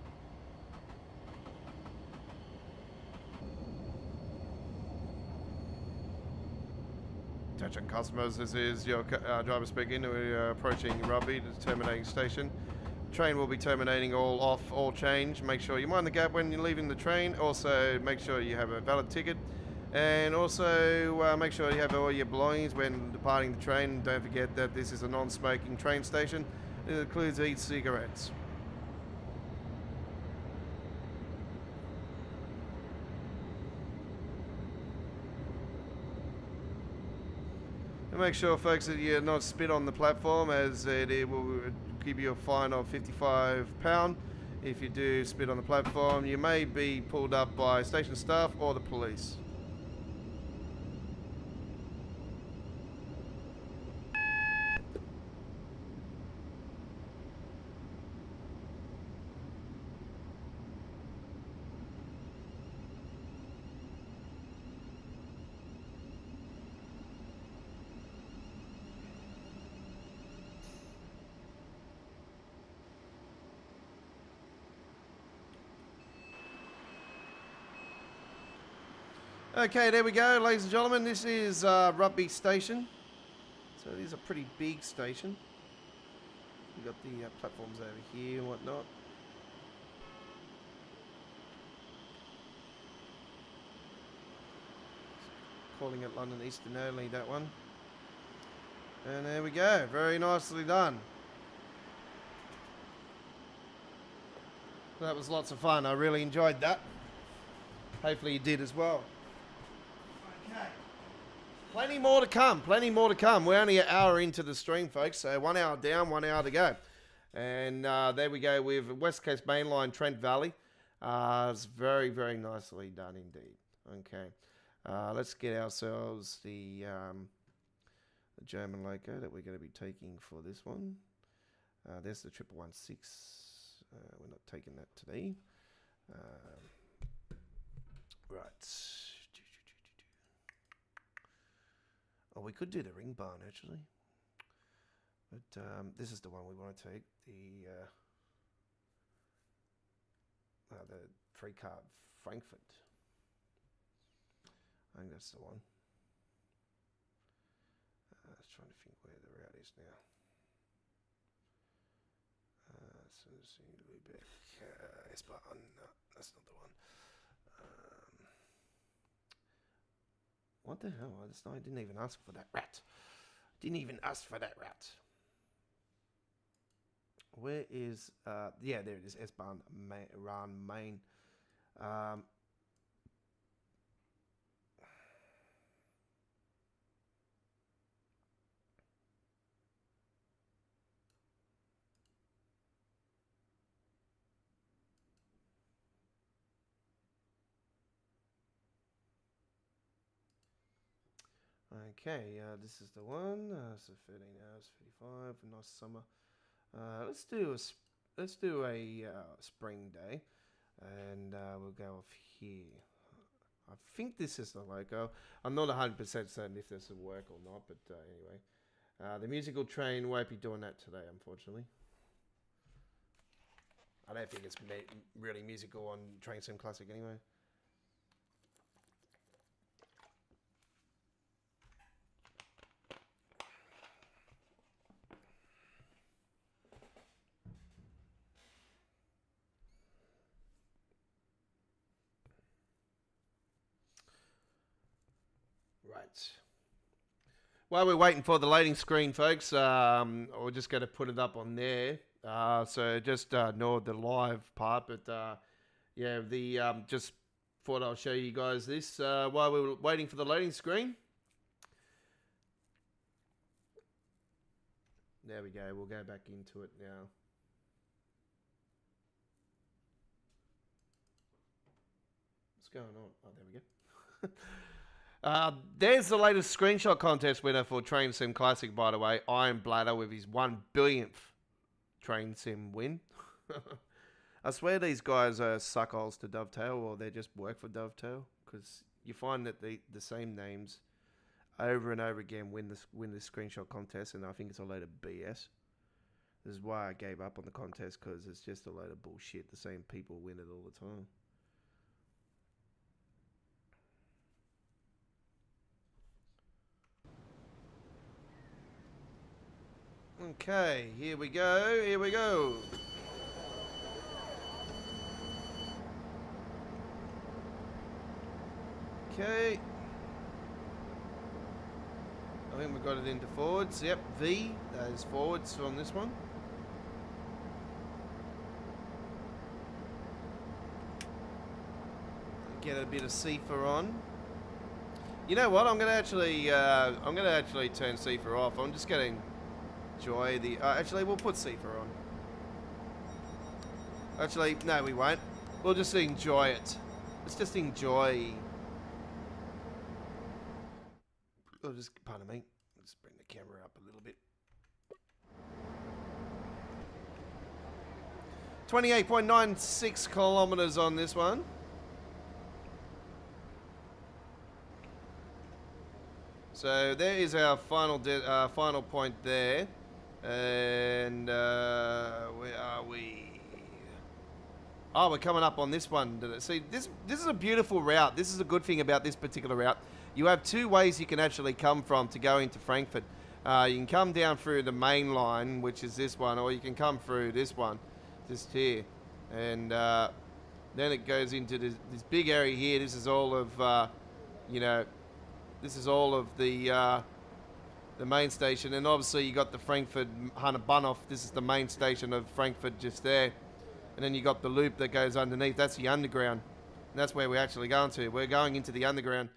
Attention customers, this is your driver speaking. We're approaching Rugby, the terminating station. Train will be terminating all change. Make sure you mind the gap when you're leaving the train. Also, make sure you have a valid ticket. And also, make sure you have all your belongings when departing the train. Don't forget that this is a non-smoking train station. It includes e-cigarettes. And make sure, folks, that you're not spit on the platform, as it will give you a fine of £55. If you do spit on the platform, you may be pulled up by station staff or the police. Okay, there we go, ladies and gentlemen. This is Rugby Station. So it is a pretty big station. We've got the platforms over here and whatnot. Calling it London Eastern only, that one. And there we go, very nicely done. That was lots of fun. I really enjoyed that. Hopefully you did as well. Okay. Plenty more to come. Plenty more to come. We're only an hour into the stream, folks. So 1 hour down, 1 hour to go. And there we go with West Coast Mainline, Trent Valley. It's very, very nicely done indeed. Okay. Let's get ourselves the German loco that we're going to be taking for this one. There's the 1116. We're not taking that today. Right. Oh, we could do the ring barn actually, but this is the one we want to take. The The 3-car Frankfurt. I think that's the one. I was trying to think where the route is now. So Lubeck, S-Bahn. No, that's not the one. What the hell? I didn't even ask for that rat. Didn't even ask for that rat. Where is... yeah, there it is. S-Bahn, Run, Main. Okay, this is the one. So 13 hours, 55, a nice summer. Let's do a spring day, and we'll go off here. I think this is the logo. I'm not 100% certain if this will work or not, but anyway, the musical train won't be doing that today, unfortunately. I don't think it's really musical on Train Sim Classic anyway. Right. While we're waiting for the loading screen, folks, we're just going to put it up on there. So just ignore the live part, but yeah, just thought I'll show you guys this while we were waiting for the loading screen. There we go. We'll go back into it now. What's going on? Oh, there we go. There's the latest screenshot contest winner for Train Sim Classic, by the way. Iron Bladder with his 1 billionth Train Sim win. I swear these guys are suckholes to Dovetail, or they just work for Dovetail, because you find that the same names over and over again win this screenshot contest, and I think it's a load of BS. This is why I gave up on the contest, because it's just a load of bullshit. The same people win it all the time. Okay, here we go, here we go. Okay. I think we've got it into forwards. Yep, V, that is forwards on this one. Get a bit of CIFA on. You know what? I'm gonna actually turn CIFA off. I'm just gonna enjoy the. Actually, we'll put CIFA on. Actually, no, we won't. We'll just enjoy it. Let's just enjoy. I'll just, pardon me. Let's bring the camera up a little bit. 28.96 kilometers on this one. So there is our final point there, and where are we? Oh, we're coming up on this one. See, this is a beautiful route. This is a good thing about this particular route. You have two ways you can actually come from to go into Frankfurt. You can come down through the main line, which is this one, or you can come through this one, just here, and then it goes into this big area here. This is all of, you know. This is all of the main station, and obviously you got the Frankfurt Bahnhof. This is the main station of Frankfurt just there, and then you got the loop that goes underneath. That's the underground, and that's where we're actually going to. We're going into the underground.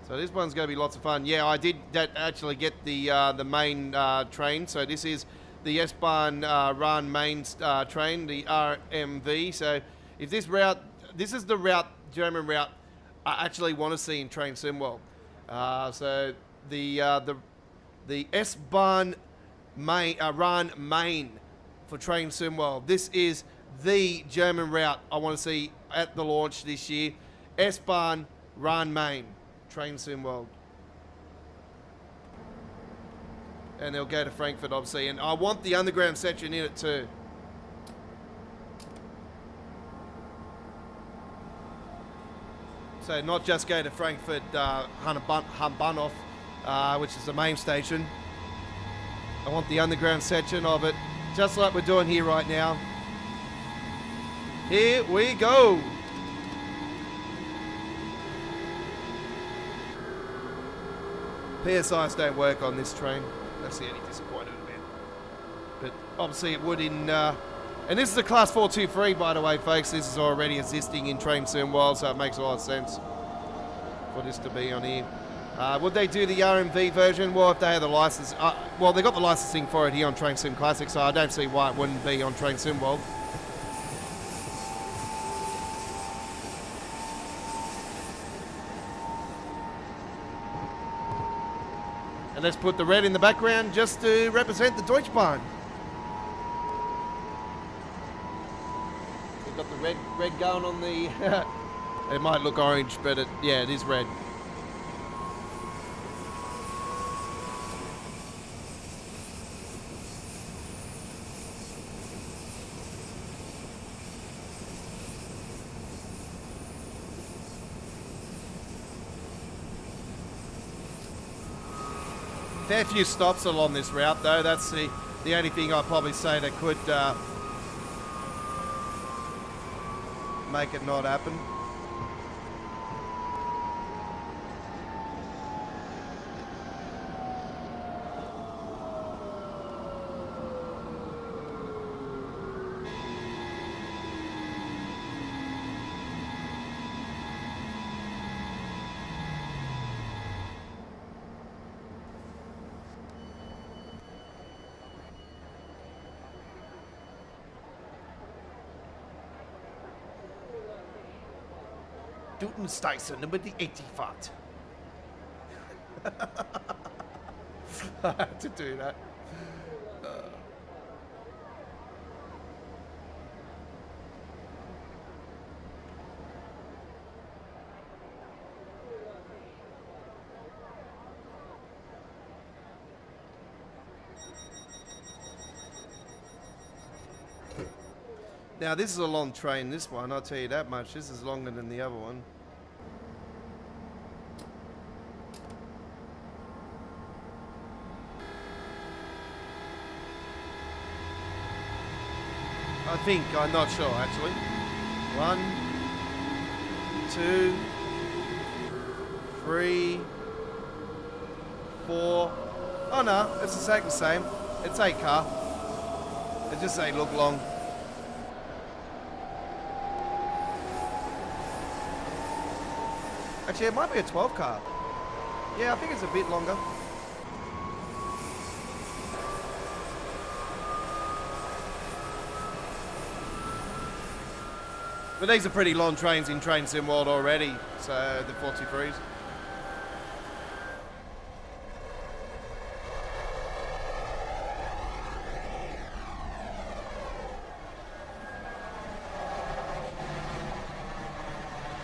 So this one's going to be lots of fun. Yeah, I did actually get the main train. So this is the S-Bahn Run main train, the RMV. So if this route, this is the route, German route, I actually want to see in Train Sim World. So the S-Bahn Run main for Train Sim World. This is the German route I want to see at the launch this year. S-Bahn Run main, Train Sim World. And they'll go to Frankfurt, obviously. And I want the underground section in it too. So not just go to Frankfurt Hauptbahnhof, which is the main station. I want the underground section of it, just like we're doing here right now. Here we go. PSIs don't work on this train. That's the only disappointment about. But obviously it would in... and this is a Class 423, by the way, folks. This is already existing in Train Sim World, so it makes a lot of sense for this to be on here. Would they do the RMV version? Well, if they have the license... well, they got the licensing for it here on Train Sim Classic, so I don't see why it wouldn't be on Train Sim World. And let's put the red in the background just to represent the Deutschbahn. We've got the red going on the... it might look orange, but yeah, it is red. Fair few stops along this route, though. That's the only thing I'd probably say that could make it not happen. Station number 85. I had to do that. Now this is a long train, this one, I'll tell you that much. This is longer than the other one. I think, I'm not sure actually. 1, 2, 3, 4. Oh no, it's exactly the same. It's 8 car. It just ain't look long. Actually, it might be a 12 car. Yeah, I think it's a bit longer. But these are pretty long trains in Train Sim World already, so the 43s.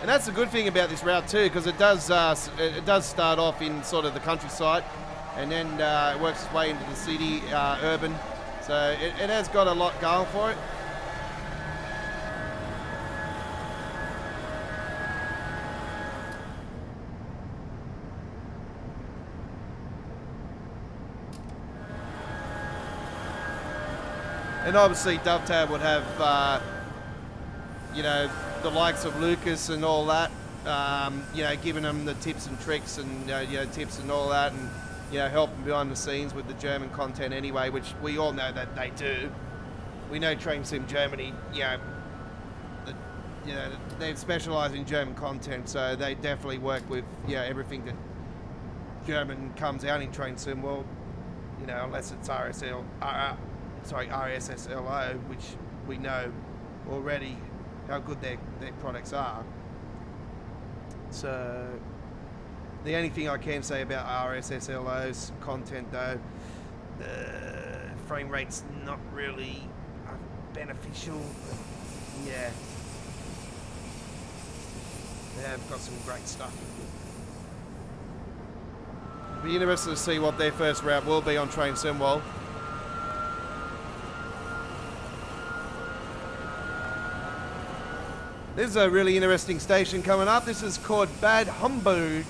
And that's the good thing about this route too, because it does start off in sort of the countryside, and then it works its way into the city, urban. So it has got a lot going for it. And obviously Dovetail would have, you know, the likes of Lucas and all that, you know, giving them the tips and tricks and, you know, tips and all that, and, you know, helping behind the scenes with the German content anyway, which we all know that they do. We know Train Sim Germany, you know, they specialise in German content, so they definitely work with, you know, everything that German comes out in Train Sim World, you know, unless it's RSSLO, which we know already how good their products are. So the only thing I can say about RSSLO's content though, the frame rate's not really beneficial. Yeah, they have got some great stuff. be interested to see what their first route will be on Train Simwell. This is a really interesting station coming up. This is called Bad Homburg.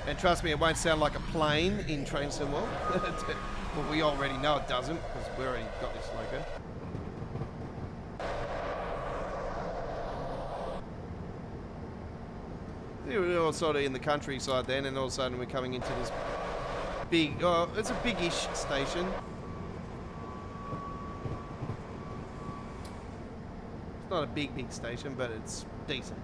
And trust me, it won't sound like a plane in Train Simwell. Well, we already know it doesn't, because we already got this loco. We were all sort of in the countryside then, and all of a sudden we're coming into this big, it's a big-ish station. It's not a big station, but it's decent.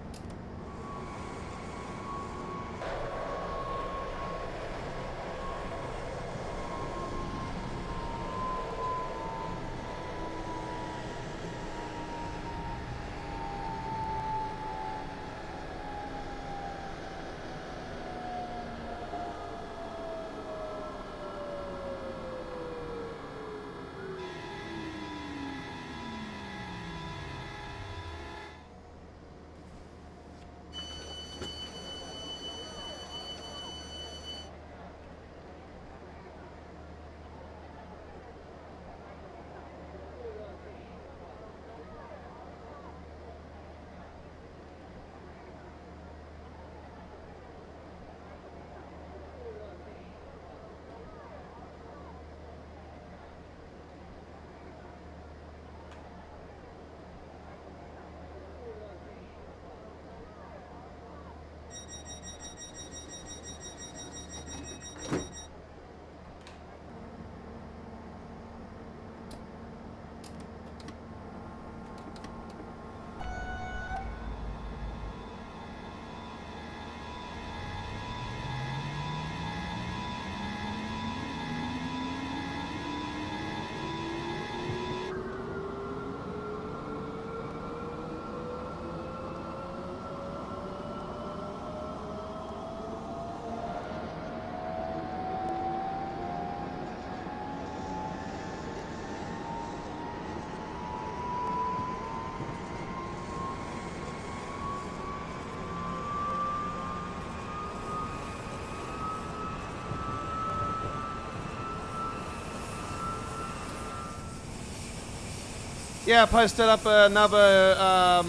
Yeah, I posted up another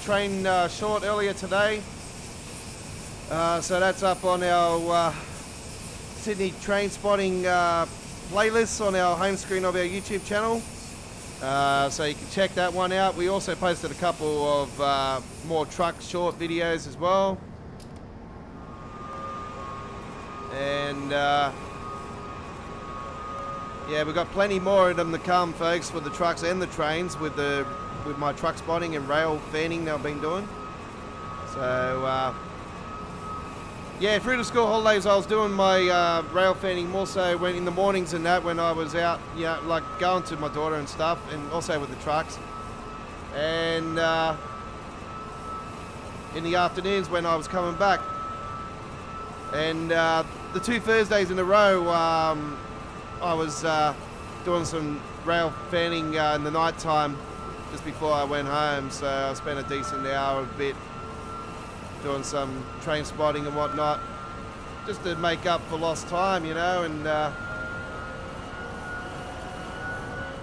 train short earlier today. So that's up on our Sydney train spotting playlist on our home screen of our YouTube channel. So you can check that one out. We also posted a couple of more truck short videos as well. And yeah, we've got plenty more of them to come, folks, for the trucks and the trains with my truck spotting and rail fanning that I've been doing. So yeah, through the school holidays I was doing my rail fanning more so when in the mornings and that when I was out, you know, like going to my daughter and stuff, and also with the trucks. And in the afternoons when I was coming back. And the 2 Thursdays in a row, I was doing some rail fanning in the night time just before I went home, so I spent a decent hour a bit doing some train spotting and whatnot just to make up for lost time, you know. And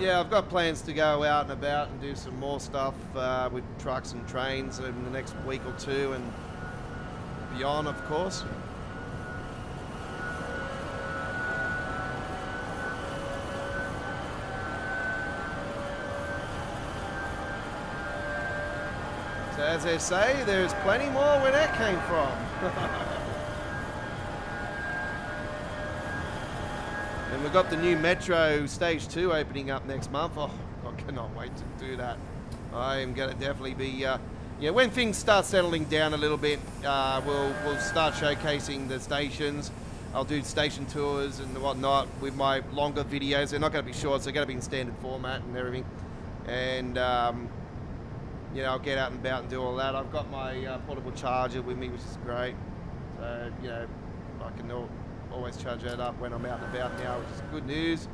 yeah, I've got plans to go out and about and do some more stuff with trucks and trains in the next week or two and beyond, of course. So as they say, there's plenty more where that came from. And we've got the new Metro Stage 2 opening up next month. Oh, I cannot wait to do that. I am going to definitely be, yeah, when things start settling down a little bit, we'll start showcasing the stations. I'll do station tours and whatnot with my longer videos. They're not going to be short, so they're going to be in standard format and everything. And you know, I'll get out and about and do all that. I've got my portable charger with me, which is great. So, you know, I can always charge that up when I'm out and about now, which is good news.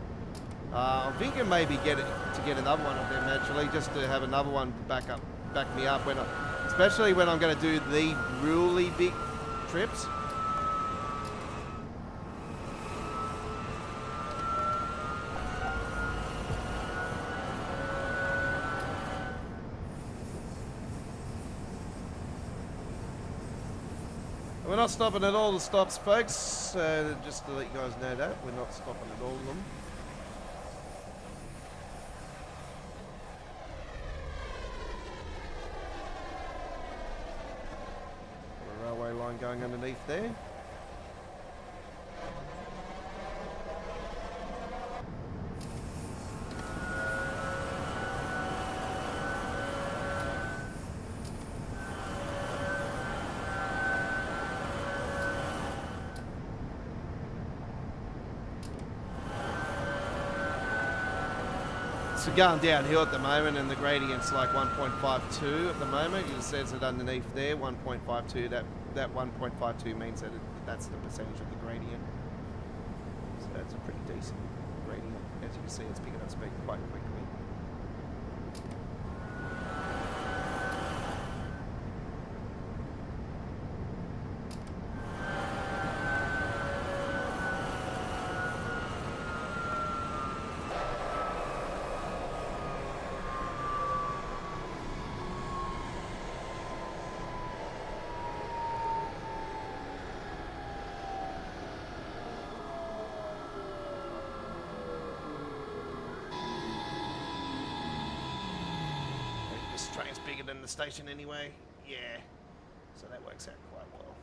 I'm thinking maybe to get another one of them actually, just to have another one to back me up when especially when I'm going to do the really big trips. We're not stopping at all the stops, folks. Just to let you guys know that we're not stopping at all of them. A railway line going underneath there. So going downhill at the moment, and the gradient's like 1.52 at the moment. It says it underneath there, 1.52. That 1.52 means that that's the percentage of the gradient. So that's a pretty decent gradient. As you can see, it's picking up speed quite quickly. Train's bigger than the station anyway. Yeah, so that works out quite well.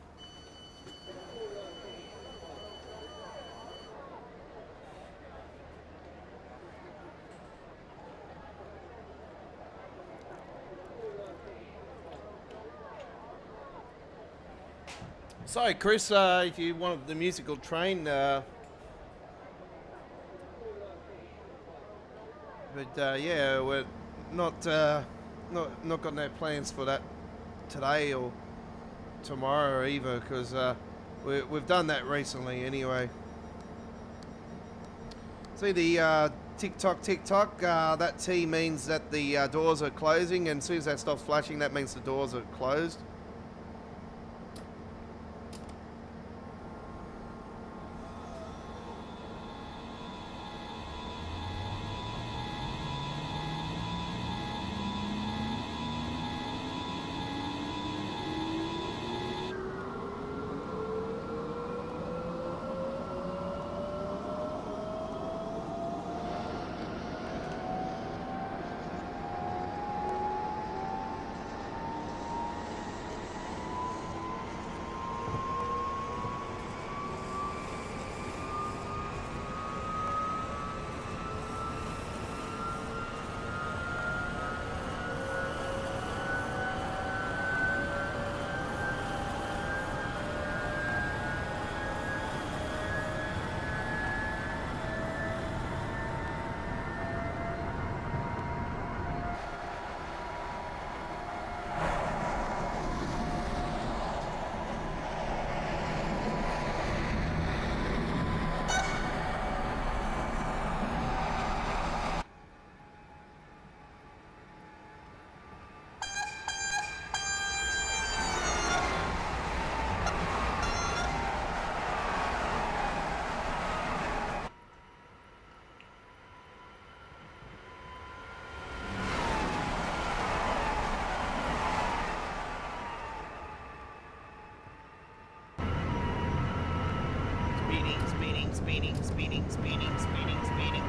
Sorry, Chris, if you wanted the musical train, but yeah, we're not got no plans for that today or tomorrow either, because we've done that recently anyway. See the tick tock, that T means that the doors are closing, and as soon as that stops flashing, that means the doors are closed.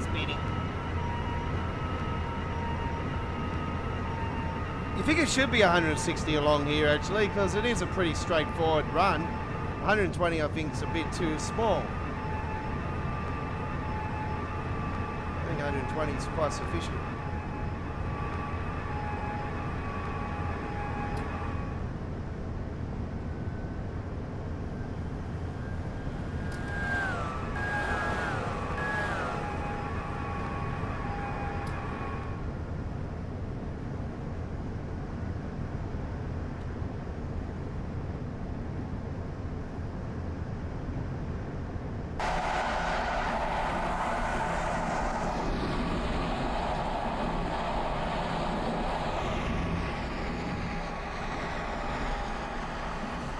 Speeding. You think it should be 160 along here actually, because it is a pretty straightforward run. 120 I think is a bit too small. I think 120 is quite sufficient.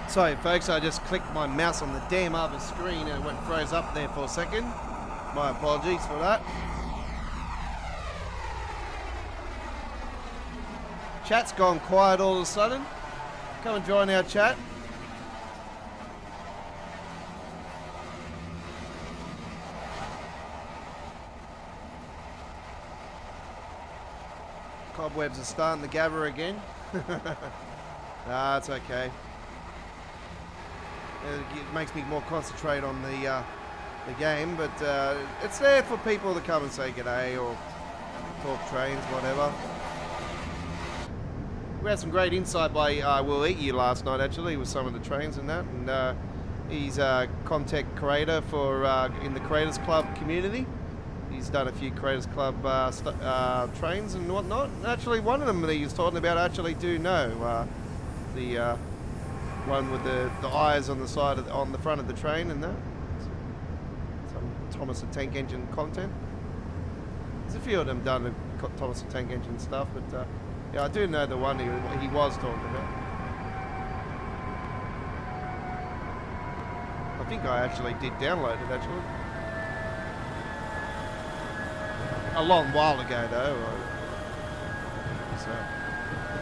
Sorry folks, I just clicked my mouse on the damn other screen and it went froze up there for a second. My apologies for that. Chat's gone quiet all of a sudden. Come and join our chat. Cobwebs are starting to gather again. Nah, it's okay. It makes me more concentrate on the game, but it's there for people to come and say g'day or talk trains, whatever. We had some great insight by Will Eat You last night, actually, with some of the trains and that. And he's a content creator for in the Creators Club community. He's done a few Creators Club trains and whatnot. And actually, one of them that he was talking about, I actually do know. The one with the eyes on the side on the front of the train and that. Some Thomas the Tank Engine content. There's a few of them done Thomas the Tank Engine stuff, but yeah, I do know the one he was talking about. I think I actually did download it actually. A long while ago though. So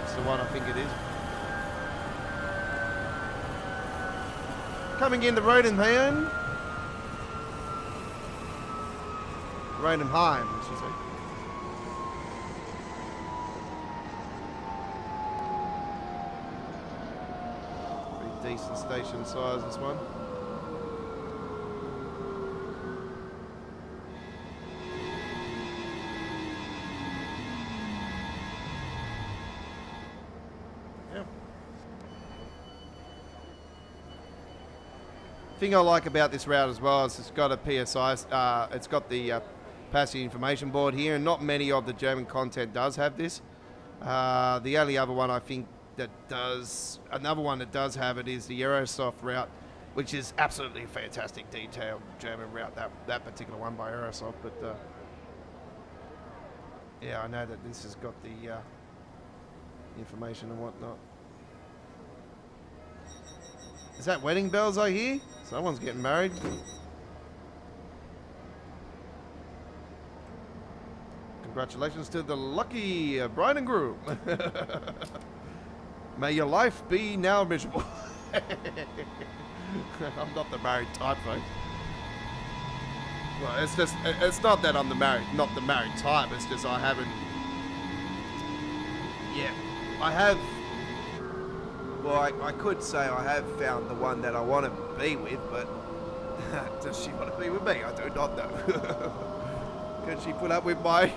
it's the one I think it is. Coming into Rodenheim. Rodenheim, I should say. Pretty decent station size, this one. Thing I like about this route as well is it's got a PSI, it's got the passenger information board here, and not many of the German content does have this. The only other one I think that does, another one that does have it is the Eurosoft route, which is absolutely a fantastic detailed German route, that particular one by Eurosoft, but yeah, I know that this has got the information and whatnot. Is that wedding bells I hear? Someone's getting married. Congratulations to the lucky bride and groom. May your life be now miserable. I'm not the married type, folks. Well, it's just, it's not that I'm not the married type, it's just I haven't, yeah, I have. Well, I could say I have found the one that I want to be with, but does she want to be with me? I do not know. Can she put up with my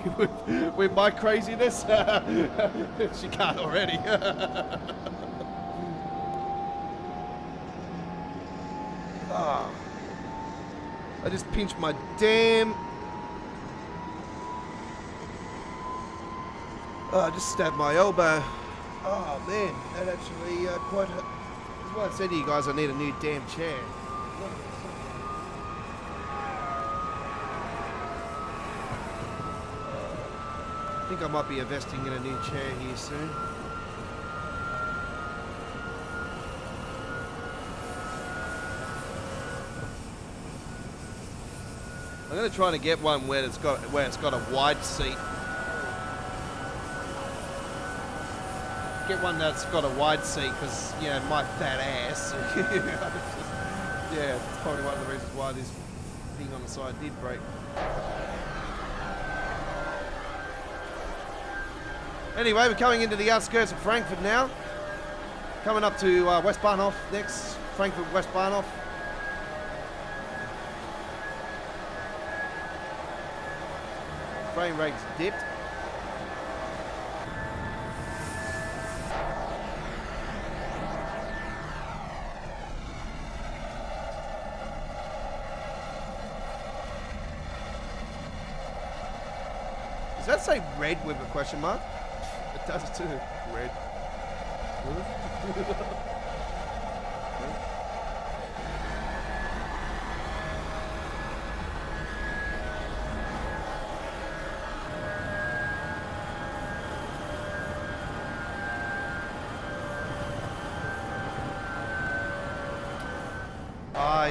with my craziness? She can't already. Oh, I just pinched my damn. Oh, I just stabbed my elbow. Oh man, that actually quite hurt. That's why I said to you guys I need a new damn chair. I think I might be investing in a new chair here soon. I'm going to try to get one where it's got a wide seat. Get one that's got a wide seat because, you know, my fat ass. Yeah, it's probably one of the reasons why this thing on the side did break. Anyway, we're coming into the outskirts of Frankfurt now. Coming up to Westbahnhof next. Frankfurt Westbahnhof. Frame rate's dipped. Does that say red with a question mark? It does too. Red.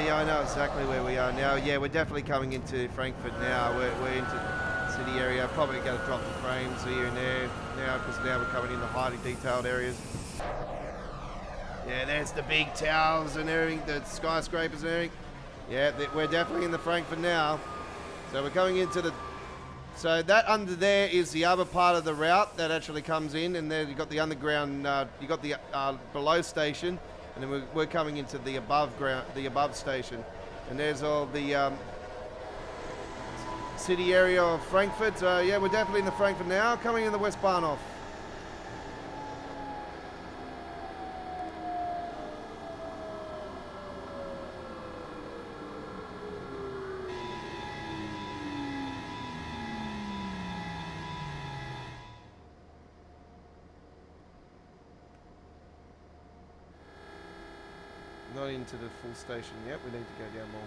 Yeah, I know exactly where we are now. Yeah, we're definitely coming into Frankfurt now. We're into city area. Probably going to drop the frames here and there now because now we're coming in the highly detailed areas. Yeah, there's the big towers and everything, the skyscrapers and everything. Yeah, we're definitely in the Frankfurt now. So we're coming into the... So that under there is the other part of the route that actually comes in, and then you've got the underground, you've got the below station, and then we're coming into the above station. And there's all the city area of Frankfurt. So yeah, we're definitely in the Frankfurt now, coming in the West-Bahn off. Not into the full station yet, we need to go down more.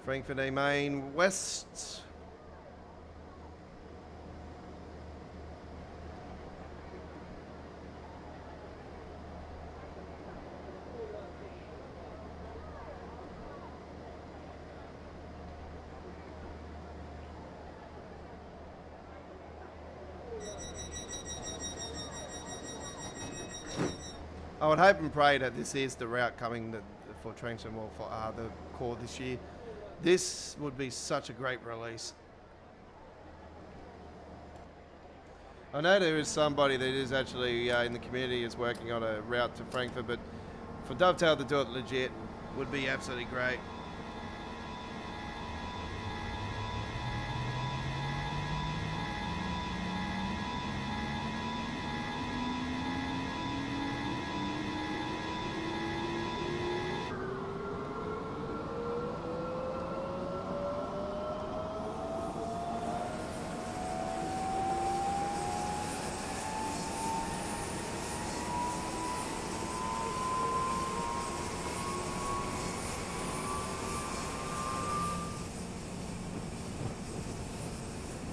Frankfurt am Main West. I would hope and pray that this is the route coming for Trencham or for the core this year. This would be such a great release. I know there is somebody that is actually in the community is working on a route to Frankfurt, but for Dovetail to do it legit would be absolutely great.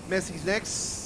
Messi's next.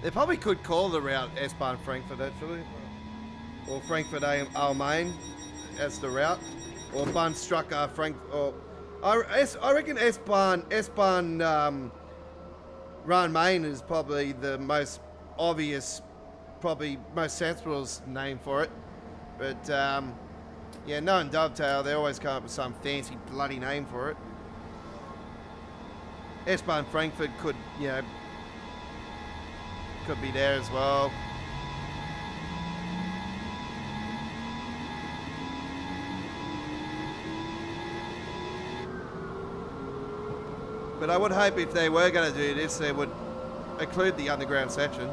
They probably could call the route S-Bahn Frankfurt actually, or Frankfurt am Main as the route, or Bahnstrecke Frankfurt. Or I reckon S-Bahn Rhein-Main is probably the most obvious, probably most sensible name for it. But yeah, knowing Dovetail, they always come up with some fancy bloody name for it. S-Bahn Frankfurt could, you know, could be there as well. But I would hope if they were going to do this, they would include the underground section.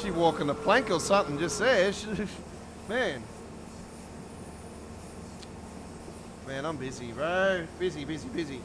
She walking a plank or something just there. Man. Man, I'm busy, bro. Busy, busy, busy.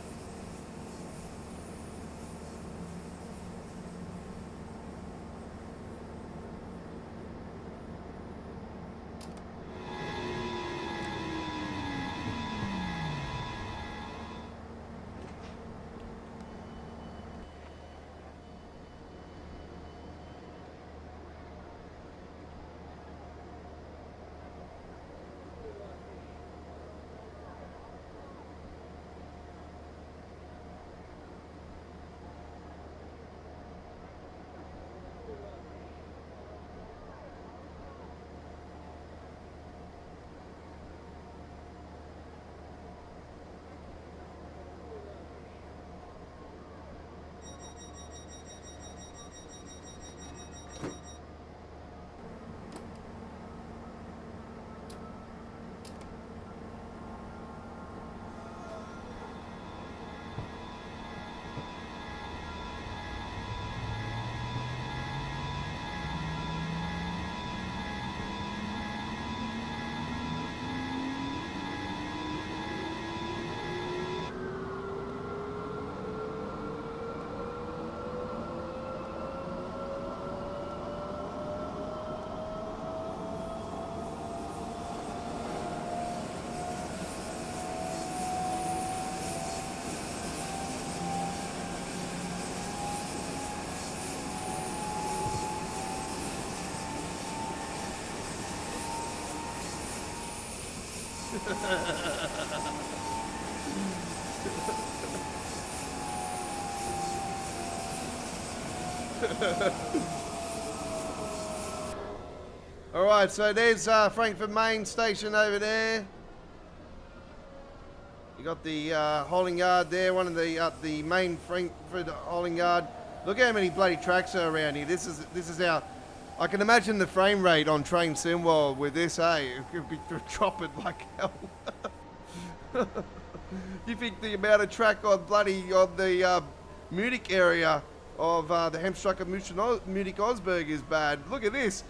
All right, so there's Frankfurt main station over there. You got the hauling yard there, one of the main Frankfurt hauling yard. Look how many bloody tracks are around here. This is our. I can imagine the frame rate on Train Simworld with this, hey, it could be dropping like hell. You think the amount of track on the Munich area of the Hemstracker Munich Osberg is bad. Look at this.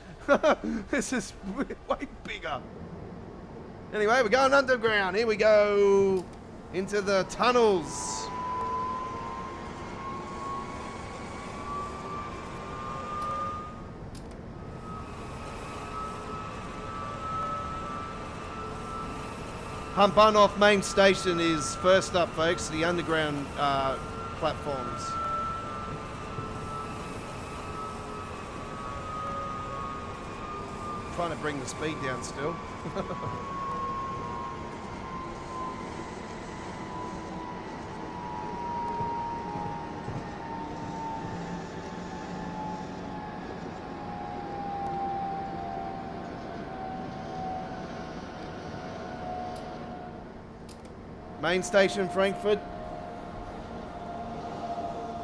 This is way bigger. Anyway, we're going underground. Here we go into the tunnels. Hump-on-off main station is first up, folks, the underground platforms. Trying to bring the speed down still. Main station, Frankfurt.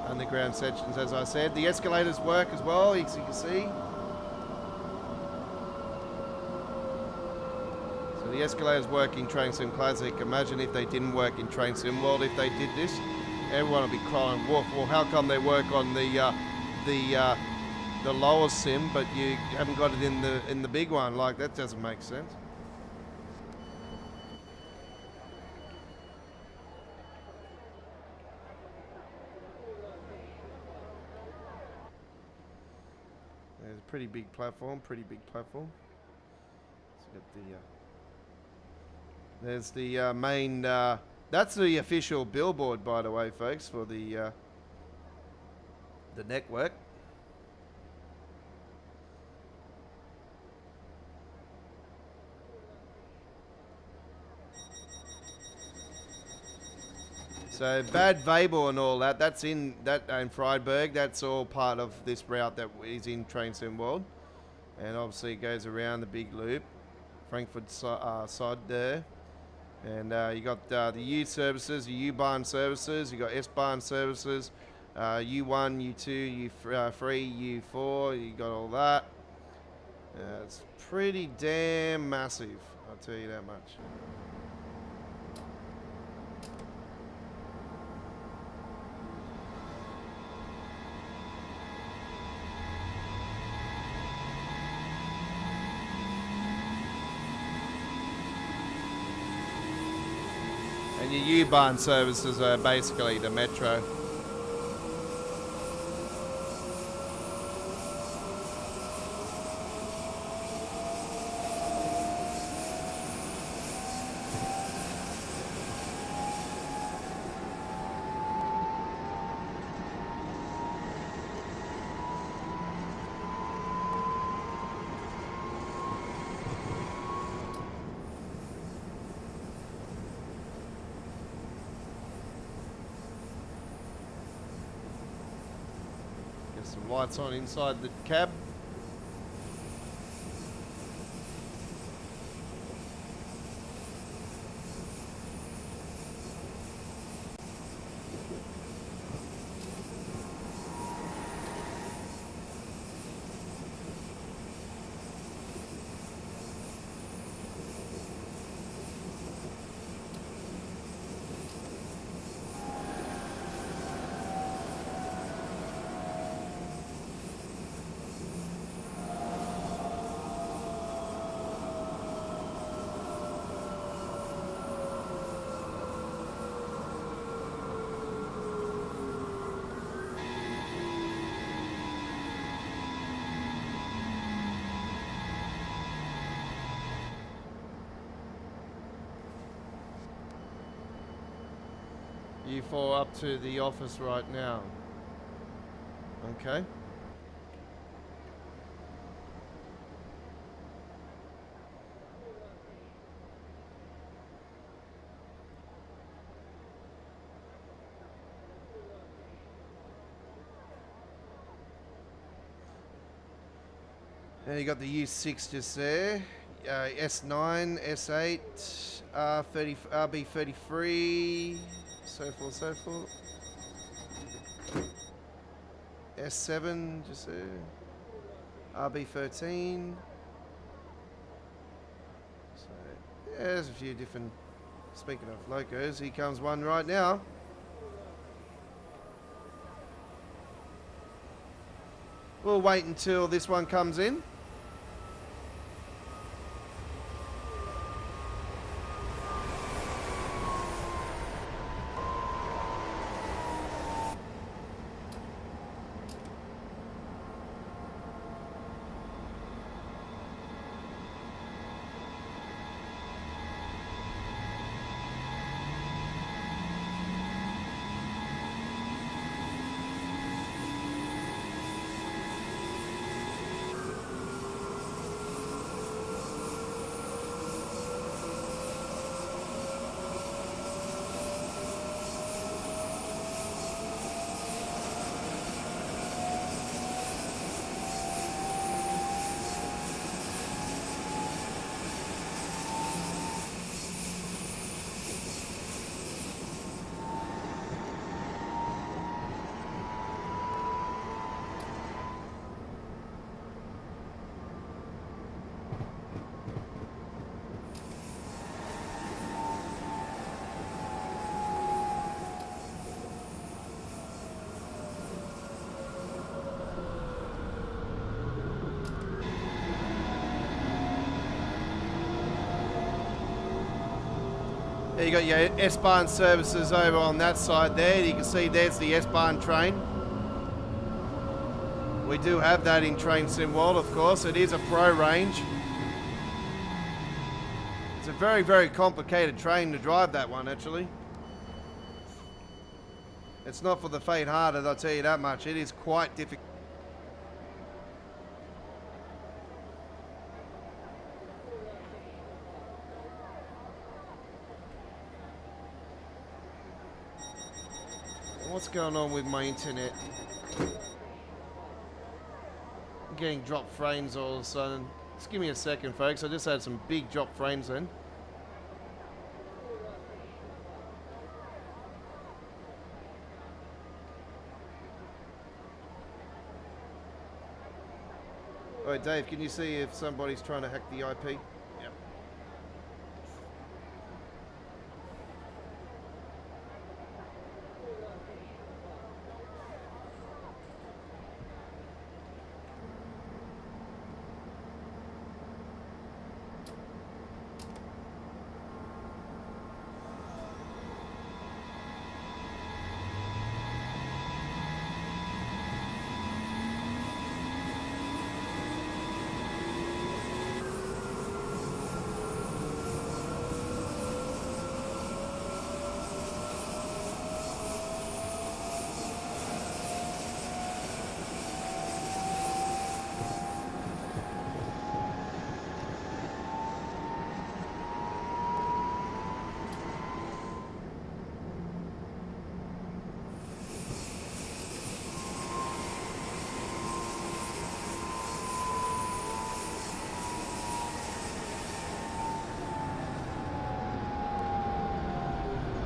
Underground sections, as I said. The escalators work as well, as you can see. So the escalators work in Train Sim Classic. Imagine if they didn't work in Train Sim World. If they did this, everyone would be crying wolf. Well, how come they work on the lower sim, but you haven't got it in the big one? Like, that doesn't make sense. Pretty big platform, There's the main, that's the official billboard, by the way, folks, for the network. So Bad Weber and all that, that's in Freiburg. That's all part of this route that is in Train Sim World. And obviously it goes around the big loop. Frankfurt side there. And you got the U services, the U-Bahn services, you got S-Bahn services, U1, U2, U3, U4, you got all that. It's pretty damn massive, I'll tell you that much. your U-Bahn services are basically the metro. Get some lights on inside the cab. You four up to the office right now. Okay. Now you got the U6 just there. S9, S8, R30, RB33, so forth, so forth. S7 just there. RB13. So yeah, there's a few different. Speaking of locos, here comes one right now. We'll wait until this one comes in. There you got your S-Bahn services over on that side there. You can see there's the S-Bahn train. We do have that in Train Sim World, of course. It is a pro range. It's a very, very complicated train to drive, that one, actually. It's not for the faint-hearted, I'll tell you that much. It is quite difficult. What's going on with my internet? I'm getting dropped frames all of a sudden. Just give me a second, folks. I just had some big drop frames then. Alright, Dave, can you see if somebody's trying to hack the IP? Yep.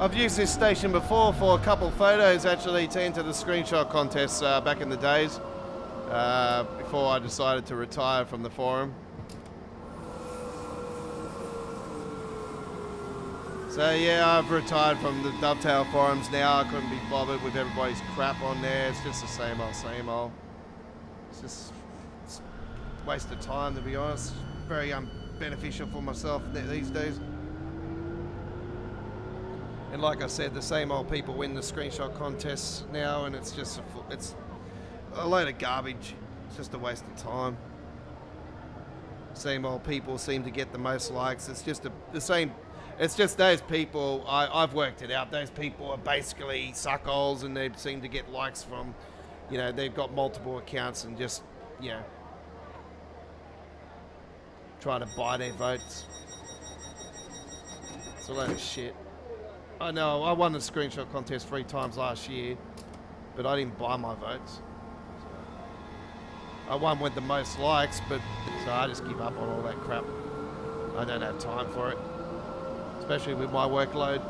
I've used this station before for a couple of photos actually to enter the screenshot contests back in the days before I decided to retire from the forum. So yeah, I've retired from the Dovetail forums now. I couldn't be bothered with everybody's crap on there. It's just the same old, same old. It's just a waste of time, to be honest. Very unbeneficial for myself these days. And like I said, the same old people win the screenshot contests now, and it's just it's a load of garbage. It's just a waste of time. Same old people seem to get the most likes. It's just the same. It's just those people, I've worked it out, those people are basically suckholes, and they seem to get likes from, you know, they've got multiple accounts and just, you know, trying to buy their votes. It's a load of shit. I know, I won the screenshot contest 3 times last year, but I didn't buy my votes. So I won with the most likes, but so I just give up on all that crap. I don't have time for it. Especially with my workload.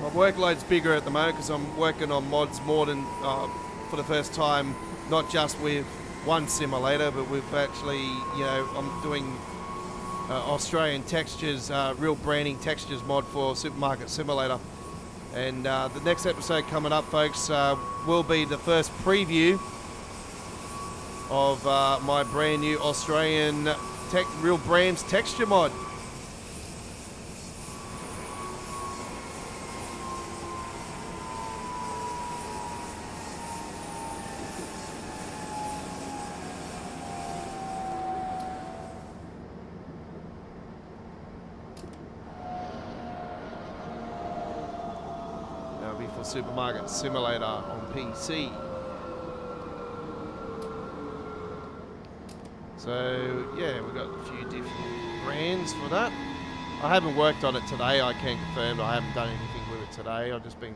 My workload's bigger at the moment because I'm working on mods more than, for the first time, not just with one simulator, but with actually, you know, I'm doing Australian textures, real branding textures mod for Supermarket Simulator. And the next episode coming up, folks, will be the first preview of my brand new Australian Real Brands texture mod. Supermarket Simulator on PC. So yeah, we've got a few different brands for that. I haven't worked on it today. I can confirm I haven't done anything with it today. I've just been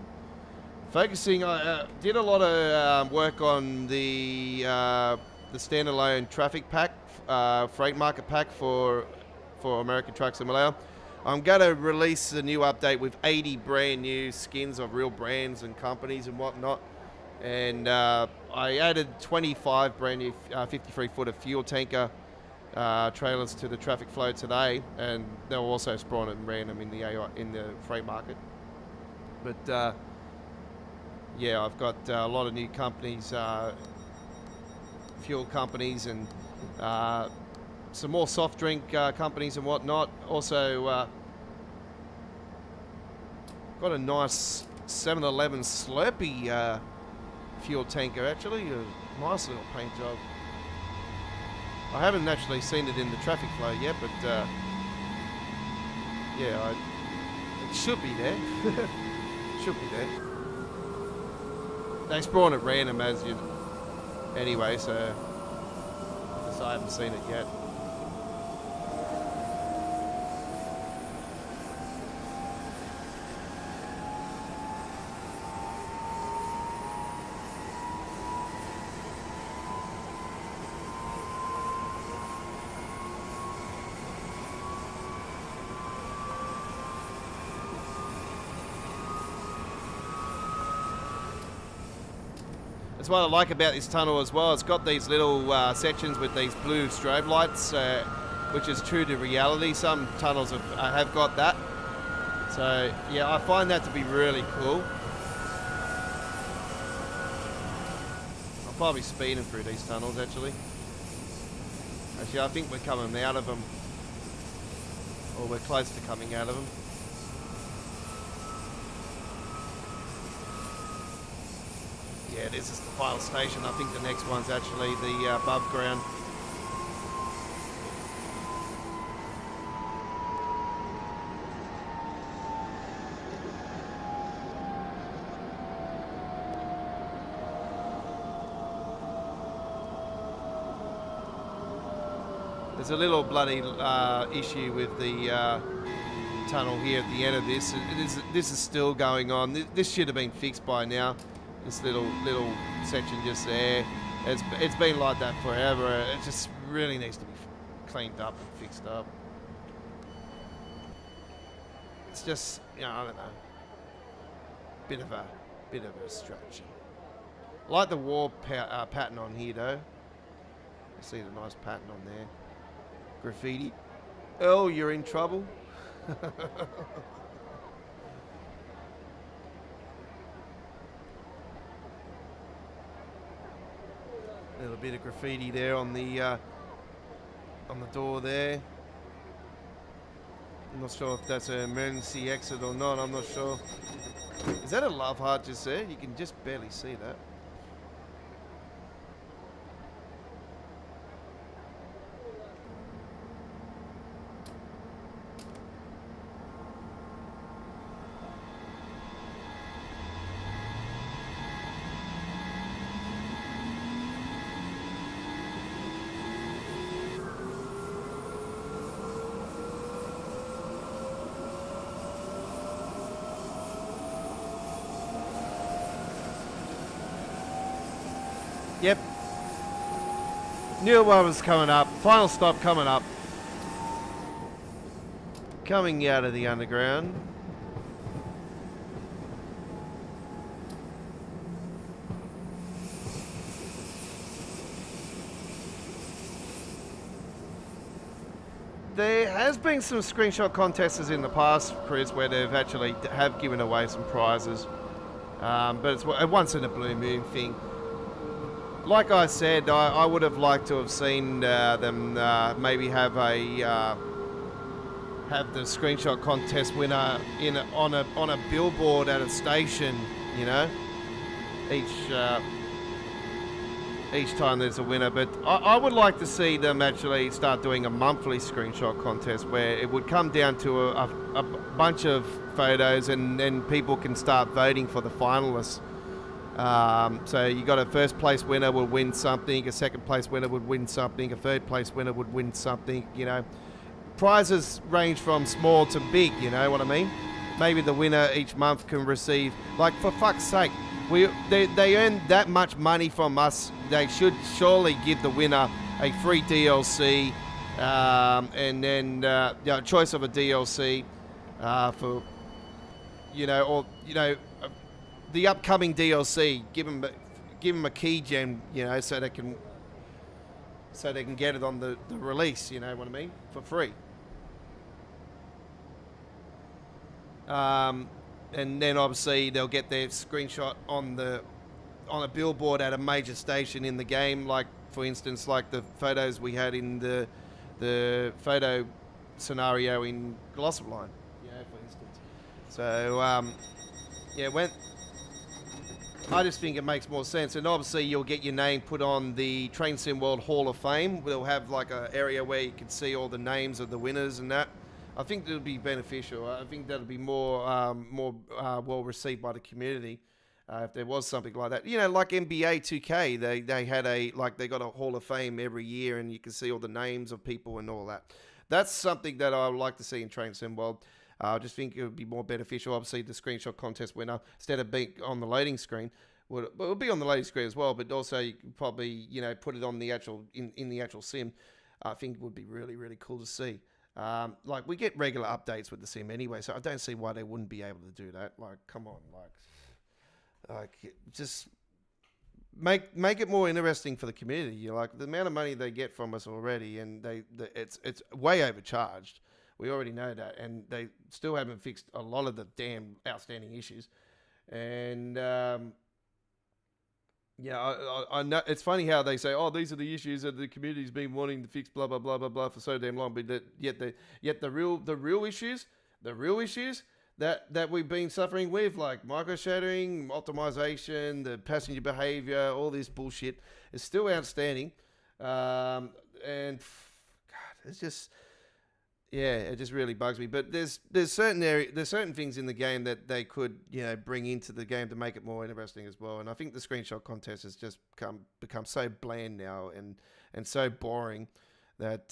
focusing. I did a lot of work on the standalone traffic pack, freight market pack for American Truck Simulator. I'm going to release a new update with 80 brand new skins of real brands and companies and whatnot. And I added 25 brand new 53-footer fuel tanker trailers to the traffic flow today, and they'll also spawn at random in the freight market. But yeah, I've got a lot of new companies, fuel companies, and some more soft drink companies and whatnot. Also got a nice 7-Eleven Slurpee fuel tanker, actually. A nice little paint job. I haven't actually seen it in the traffic flow yet, but yeah, it should be there. Should be there. They spawn at random as you... Anyway, so I haven't seen it yet. That's what I like about this tunnel as well. It's got these little sections with these blue strobe lights, which is true to reality. Some tunnels have got that. So yeah, I find that to be really cool. I'll probably speeding through these tunnels actually. Actually, I think we're coming out of them. Or we're close to coming out of them. Yeah, this is the final station. I think the next one's actually the above ground. There's a little bloody issue with the tunnel here at the end of this. This is still going on. This should have been fixed by now. This little section just there. It's been like that forever. It just really needs to be cleaned up and fixed up. It's just, you know, I don't know, bit of a distraction. I like the war pattern on here though. You see the nice pattern on there. Graffiti. Oh, you're in trouble. A little bit of graffiti there on the door there. I'm not sure if that's an emergency exit or not. I'm not sure. Is that a love heart just there? You can just barely see that. Yep. Knew what was coming up. Final stop coming up. Coming out of the underground. There has been some screenshot contests in the past, Chris, where they've actually have given away some prizes. But it's a once in a blue moon thing. Like I said, I would have liked to have seen them maybe have a have the screenshot contest winner on a billboard at a station. You know, each time there's a winner. But I would like to see them actually start doing a monthly screenshot contest where it would come down to a bunch of photos and then people can start voting for the finalists. So you got a first place winner would win something, a second place winner would win something, a third place winner would win something, you know. Prizes range from small to big, you know what I mean? Maybe the winner each month can receive, like, for fuck's sake, they earn that much money from us, they should surely give the winner a free DLC, and then choice of a DLC for, you know, or, you know, the upcoming DLC, give them a key gem, you know, so they can get it on the release, you know what I mean, for free. And then obviously they'll get their screenshot on a billboard at a major station in the game, like for instance, like the photos we had in the photo scenario in Glossop Line, you know, for instance. So yeah, I just think it makes more sense, and obviously you'll get your name put on the Train Sim World Hall of Fame. We'll have like an area where you can see all the names of the winners and that. I think it'll be beneficial. I think that'll be more well received by the community if there was something like that. You know, like NBA 2K, they had they got a Hall of Fame every year, and you can see all the names of people and all that. That's something that I would like to see in Train Sim World. I just think it would be more beneficial. Obviously, the screenshot contest winner, instead of being on the loading screen, would be on the loading screen as well. But also, you could probably, you know, put it on the actual in the actual sim. I think would be really, really cool to see. Like, we get regular updates with the sim anyway, so I don't see why they wouldn't be able to do that. Like, come on, like just make it more interesting for the community. You know, like the amount of money they get from us already, and it's way overcharged. We already know that, and they still haven't fixed a lot of the damn outstanding issues. And yeah, I know it's funny how they say, "Oh, these are the issues that the community's been wanting to fix," blah blah blah blah blah, for so damn long. But yet the real issues that we've been suffering with, like micro shadowing, optimization, the passenger behavior, all this bullshit, is still outstanding. And God, it's just. Yeah, it just really bugs me. But there's certain things in the game that they could, you know, bring into the game to make it more interesting as well. And I think the screenshot contest has just become so bland now and so boring that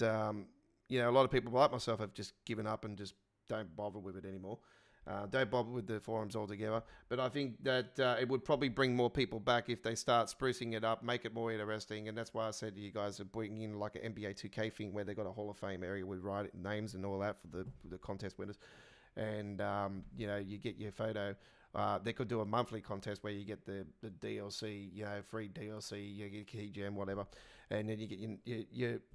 you know, a lot of people like myself have just given up and just don't bother with it anymore. Don't bother with the forums altogether. But I think that it would probably bring more people back if they start sprucing it up, make it more interesting. And that's why I said to you guys, bringing in like an NBA 2K thing where they got a Hall of Fame area with names and all that for the contest winners. And, you get your photo. They could do a monthly contest where you get the DLC, free DLC, you get key gem, whatever, and then you get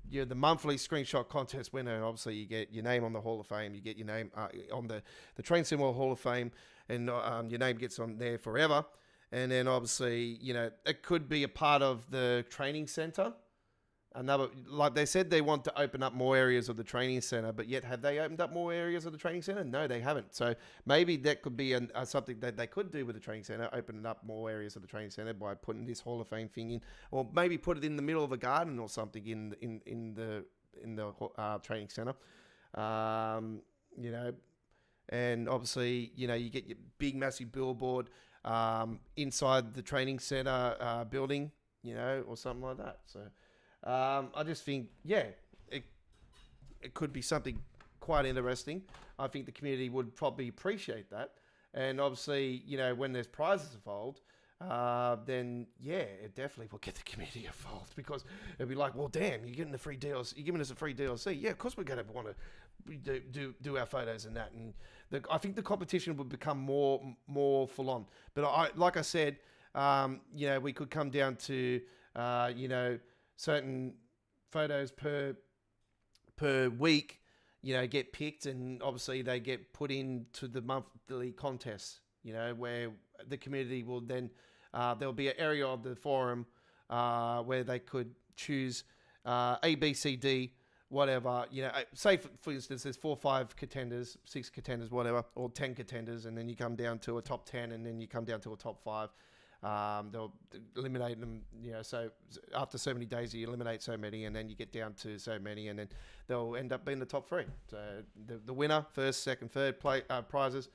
you're the monthly screenshot contest winner. And obviously, you get your name on the Hall of Fame, you get your name on the Train Sim World Hall of Fame, and your name gets on there forever. And then obviously, it could be a part of the training center. Another, like they said, they want to open up more areas of the training center, but yet have they opened up more areas of the training center? No, they haven't. So maybe that could be something that they could do with the training center, opening up more areas of the training center by putting this Hall of Fame thing in, or maybe put it in the middle of a garden or something in the training center. And obviously, you get your big, massive billboard inside the training center building, or something like that. So. I just think, it could be something quite interesting. I think the community would probably appreciate that. And obviously, when there's prizes involved, then, it definitely will get the community involved, because it'll be like, well, damn, you're getting a free DLC. You're giving us a free DLC. Yeah, of course we're going to want to do our photos and that. And I think the competition would become more full on. But like I said, we could come down to, certain photos per week, get picked, and obviously they get put into the monthly contests, where the community will then, there'll be an area of the forum where they could choose A, B, C, D, whatever, say for instance, there's 4 or 5 contenders, 6 contenders, whatever, or 10 contenders, and then you come down to a top 10, and then you come down to a top 5. They'll eliminate them, so after so many days you eliminate so many, and then you get down to so many, and then they'll end up being the top 3. So the winner, first, second, third prizes,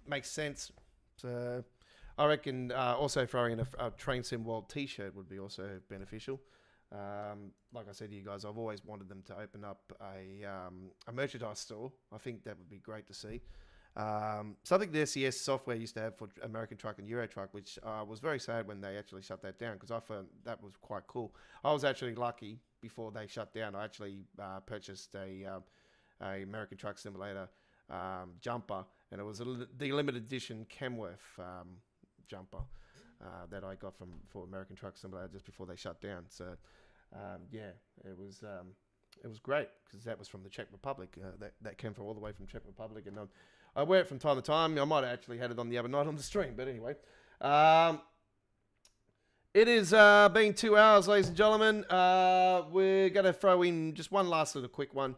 makes sense. So I reckon also throwing in a Train Sim World t-shirt would be also beneficial. Like I said to you guys, I've always wanted them to open up a merchandise store. I think that would be great to see. Something the SES software used to have for American Truck and Euro Truck, which was very sad when they actually shut that down, because I found that was quite cool. I was actually lucky before they shut down. I actually purchased a American Truck Simulator jumper, and it was the limited edition Kenworth jumper that I got for American Truck Simulator just before they shut down. So it was great, because that was from the Czech Republic. That came from all the way from Czech Republic, and I wear it from time to time. I might have actually had it on the other night on the stream, but anyway. It is been 2 hours, ladies and gentlemen. We're going to throw in just one last little quick one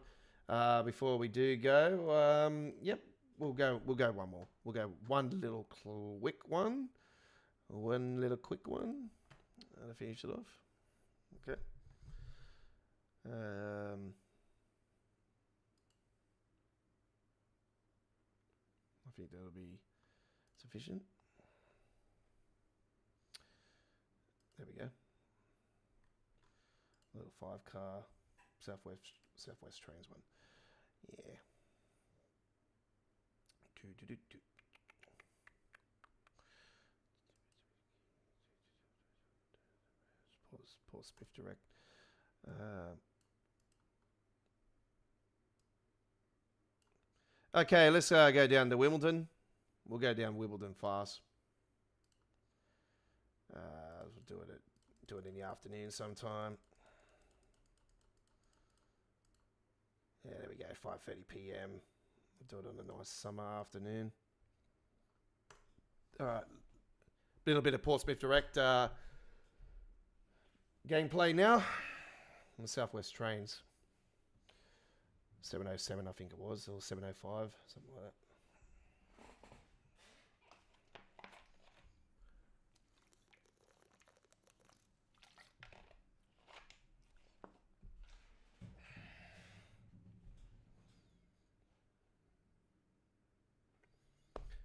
before we do go. We'll go one more. We'll go one little quick one. One little quick one. To finish it off. Okay. I think that'll be sufficient. There we go. Little 5-car Southwest Trains one. Yeah. Pause Spiff Direct. Okay, let's go down to Wimbledon. We'll go down Wimbledon fast. We'll do it in the afternoon sometime. Yeah, there we go. 5:30 p.m. We'll do it on a nice summer afternoon. All right, little bit of Portsmouth Direct gameplay now on the Southwest Trains. 707, I think it was, or 705, something like that.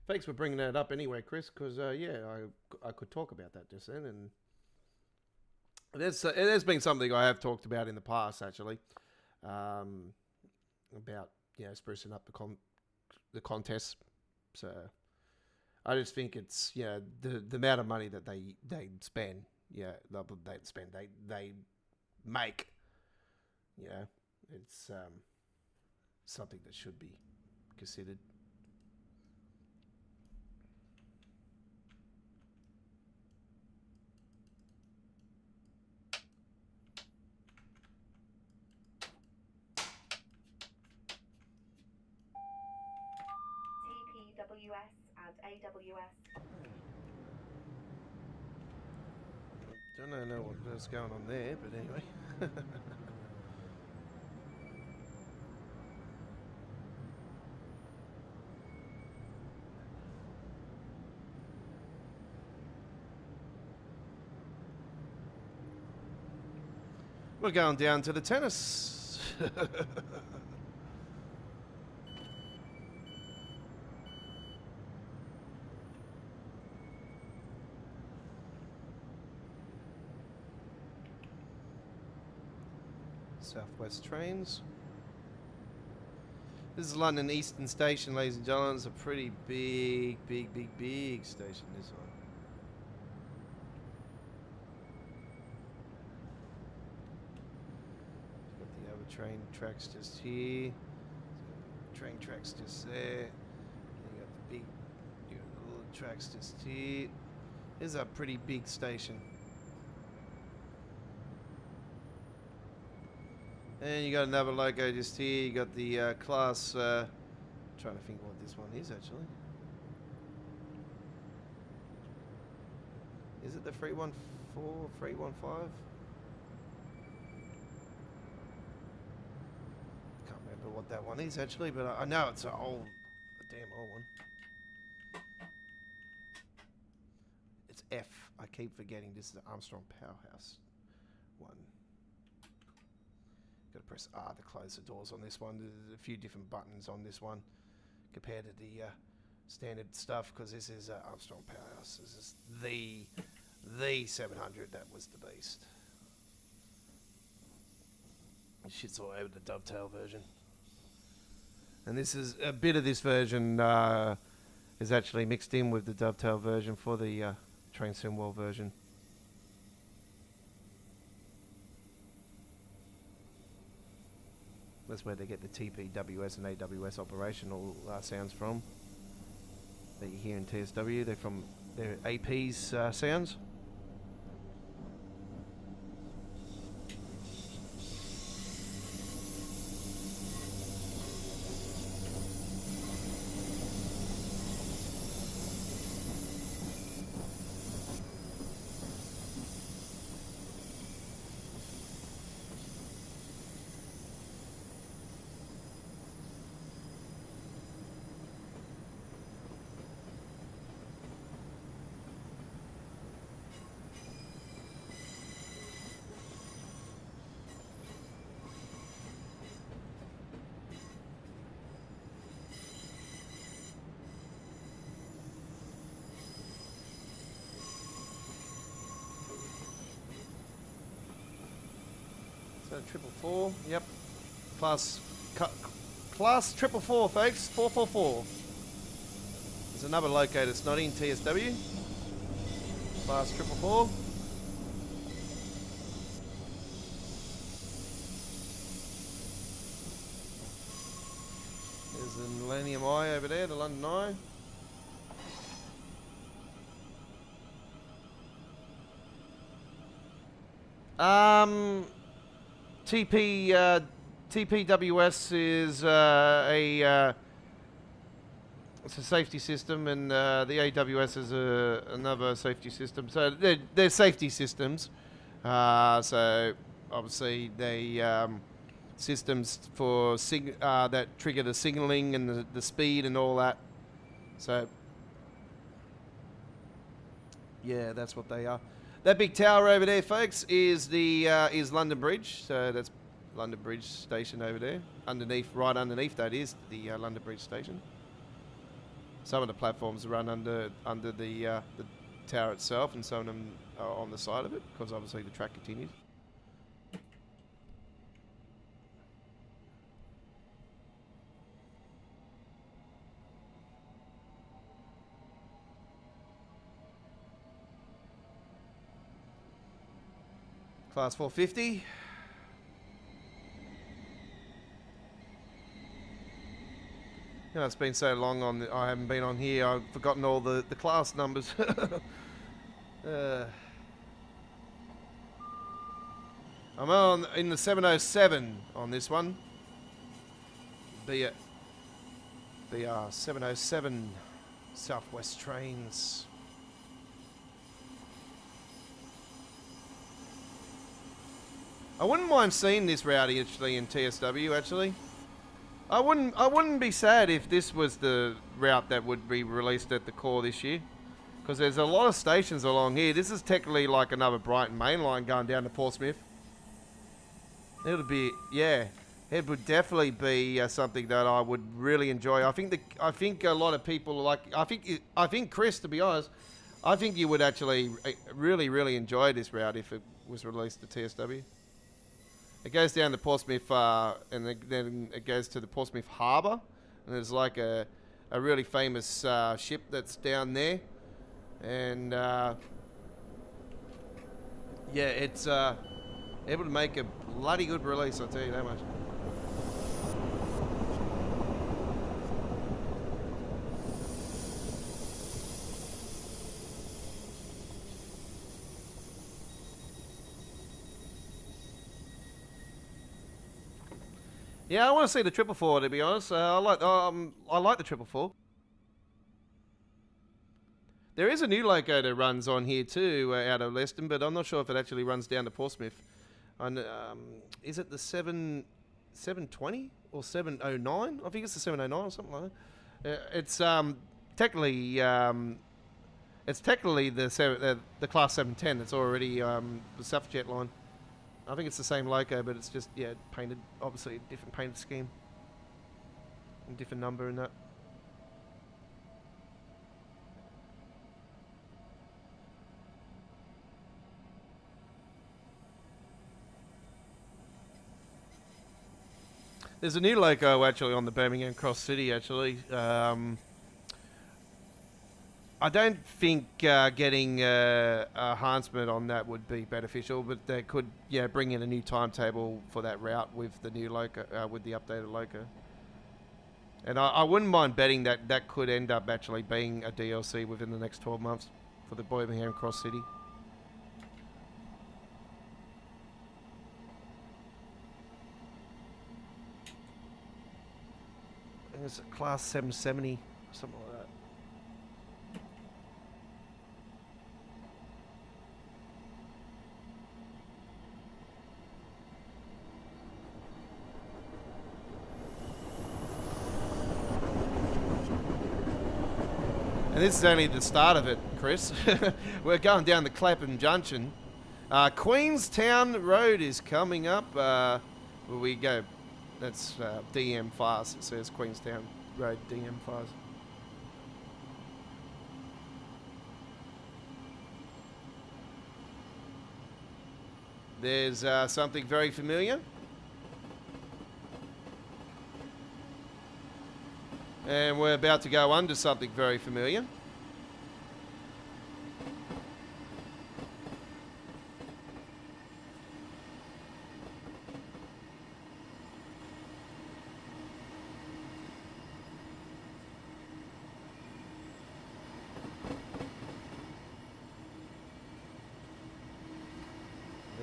Thanks for bringing that up anyway, Chris, because, I could talk about that just then, and it has been something I have talked about in the past, actually, about, sprucing up the contests, So I just think it's the amount of money that they spend, they make, it's something that should be considered. TPWS and AWS. Don't know what's going on there, but anyway. We're going down to the tennis. Southwest trains. This is London Eastern Station, ladies and gentlemen. It's a pretty big station, this one. Got the other train tracks just here. Train tracks just there. You got the little tracks just here. This is a pretty big station. And you got another logo just here. You got the class. Trying to think what this one is actually. Is it the 314, 315? Can't remember what that one is actually, but I know it's a damn old one. It's F. I keep forgetting this is the Armstrong Powerhouse one. Got to press R to close the doors on this one. There's a few different buttons on this one compared to the standard stuff, because this is Armstrong Powerhouse. This is the 700 that was the beast. Shit's all over the dovetail version. And this is a bit of this version is actually mixed in with the dovetail version for the Train Sim World version. That's where they get the TPWS and AWS operational sounds from that you hear in TSW. They're from their AP's sounds. So 444, yep. Class 444, folks. 444. There's another loco that's not in TSW. Class 444. There's the Millennium Eye over there, the London Eye. TPWS is it's a safety system, and the AWS is another safety system. So they're safety systems. So obviously they systems for that trigger the signaling and the speed and all that. So yeah, that's what they are. That big tower over there, folks, is the is London Bridge. So that's London Bridge station over there. Underneath, right underneath that is the London Bridge station. Some of the platforms run under the tower itself, and some of them are on the side of it, because obviously the track continues. Class 450. You know, it's been so long I haven't been on here. I've forgotten all the class numbers. I'm on in the 707 on this one. BR 707 Southwest trains. I wouldn't mind seeing this route actually in TSW actually. I wouldn't be sad if this was the route that would be released at the core this year. Because there's a lot of stations along here. This is technically like another Brighton main line going down to Portsmouth. It'll be, yeah, it would definitely be something that I would really enjoy. I think a lot of people like. I think Chris, to be honest, I think you would actually really enjoy this route if it was released to TSW. It goes down to Portsmouth, and then it goes to the Portsmouth Harbour, and there's like a really famous ship that's down there, and yeah, it's able to make a bloody good release. I'll tell you that much. Yeah, I want to see the 444, to be honest. I like the 444. There is a new loco that runs on here too, out of Leston, but I'm not sure if it actually runs down to Portsmouth. And is it the 720 or 709? I think it's the 709 or something like that. It's technically the class 710. It's already the Suffraget line. I think it's the same loco, but it's just, yeah, painted, obviously a different painted scheme. And different number and that. There's a new loco actually on the Birmingham Cross City actually. I don't think getting a enhancement on that would be beneficial, but they could, yeah, bring in a new timetable for that route with the new loco, with the updated loco. And I wouldn't mind betting that that could end up actually being a DLC within the next 12 months for the Birmingham Cross City. I think it's a class 770, something like that. And this is only the start of it, Chris. We're going down the Clapham Junction. Queenstown Road is coming up. Where we go. That's DM Fast. It says Queenstown Road DM Fast. There's something very familiar. And we're about to go under something very familiar.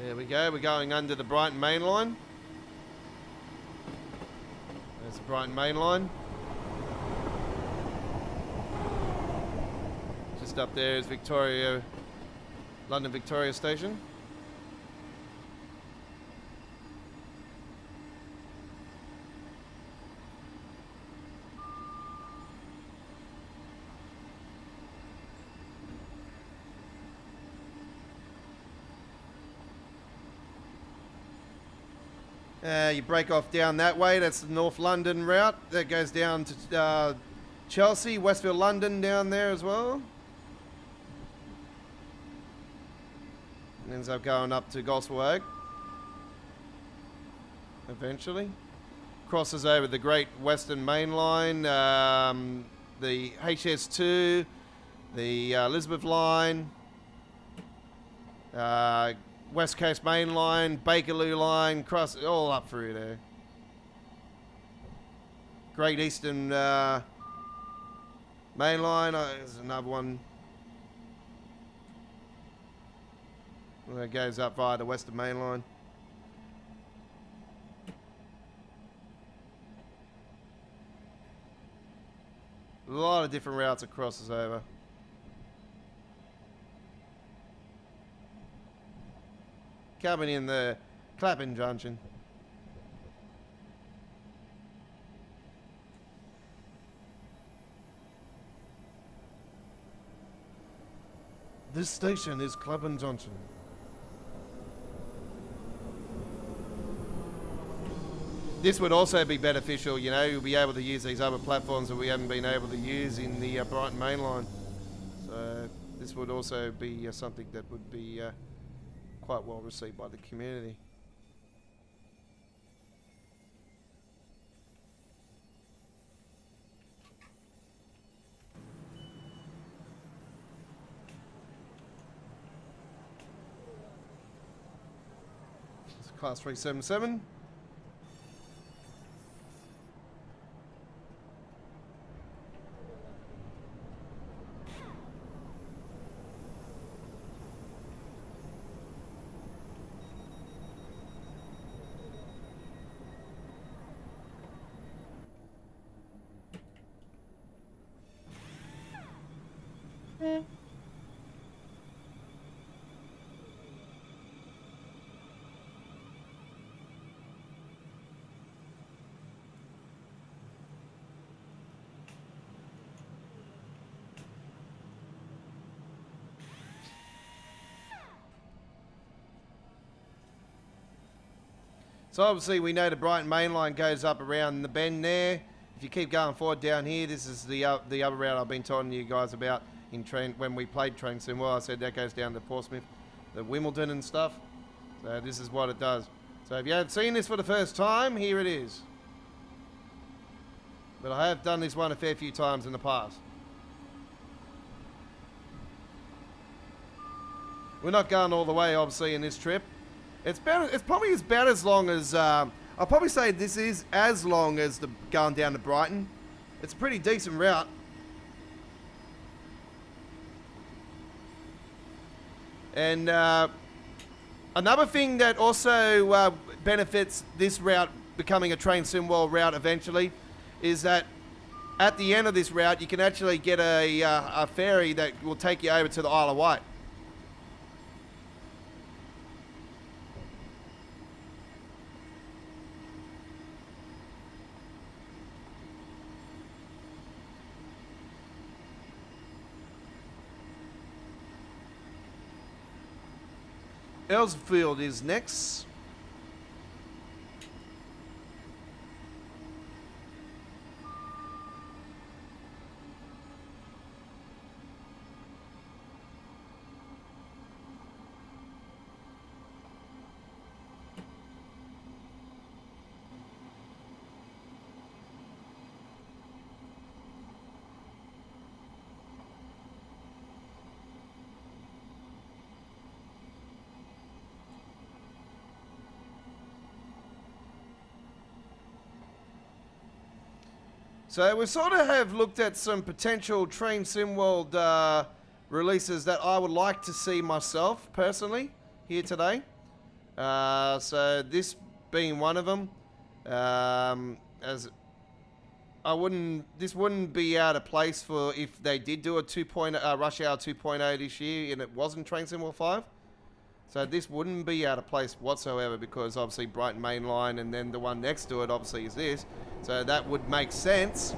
There we go, we're going under the Brighton main line. There's the Brighton main line. Just up there is Victoria, London Victoria Station. You break off down that way, that's the North London route. That goes down to Chelsea, Westfield London down there as well. And ends up going up to Goswell Oak. Eventually. Crosses over the Great Western Main Line, the HS2, the Elizabeth Line. West Coast Main Line, Bakerloo Line, cross all up through there. Great Eastern Main Line, there's another one that goes up via the Western Main Line. A lot of different routes it crosses over. Coming in the Clapham Junction. This station is Clapham Junction. This would also be beneficial, you know, you'll be able to use these other platforms that we haven't been able to use in the Brighton Main Line. So this would also be something that would be quite well received by the community. It's class 377. So obviously we know the Brighton Main Line goes up around the bend there. If you keep going forward down here, this is the other route I've been telling you guys about in train when we played Train Sim. Well, I said that goes down to Portsmouth, the Wimbledon and stuff. So this is what it does. So if you haven't seen this for the first time, here it is. But I have done this one a fair few times in the past. We're not going all the way, obviously, in this trip. It's probably about as long as, I'll probably say this is as long as the going down to Brighton. It's a pretty decent route. And another thing that also benefits this route becoming a Train Sim World route eventually is that at the end of this route you can actually get a ferry that will take you over to the Isle of Wight. Ellsfield is next. So we sort of have looked at some potential Train Sim World releases that I would like to see myself personally here today. So this being one of them, as this wouldn't be out of place for if they did do a Rush Hour 2.0 this year and it wasn't Train Sim World 5. So this wouldn't be out of place whatsoever because obviously Brighton Main Line and then the one next to it obviously is this. So that would make sense.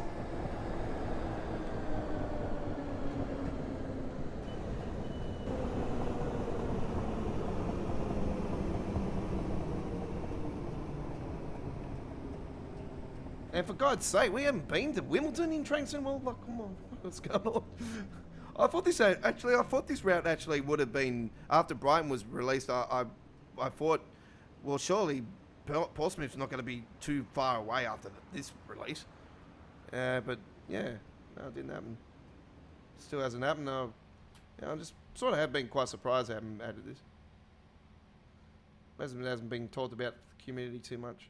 And for God's sake, we haven't been to Wimbledon in Train Sim World. Like, come on, what's going on? I thought this route actually would have been after Brighton was released. I thought, well, surely Portsmouth's not going to be too far away after this release. But yeah, no, it didn't happen. Still hasn't happened. I just sort of have been quite surprised I haven't added this. Hasn't been talked about the community too much.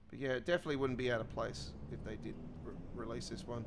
But yeah, it definitely wouldn't be out of place if they did release this one.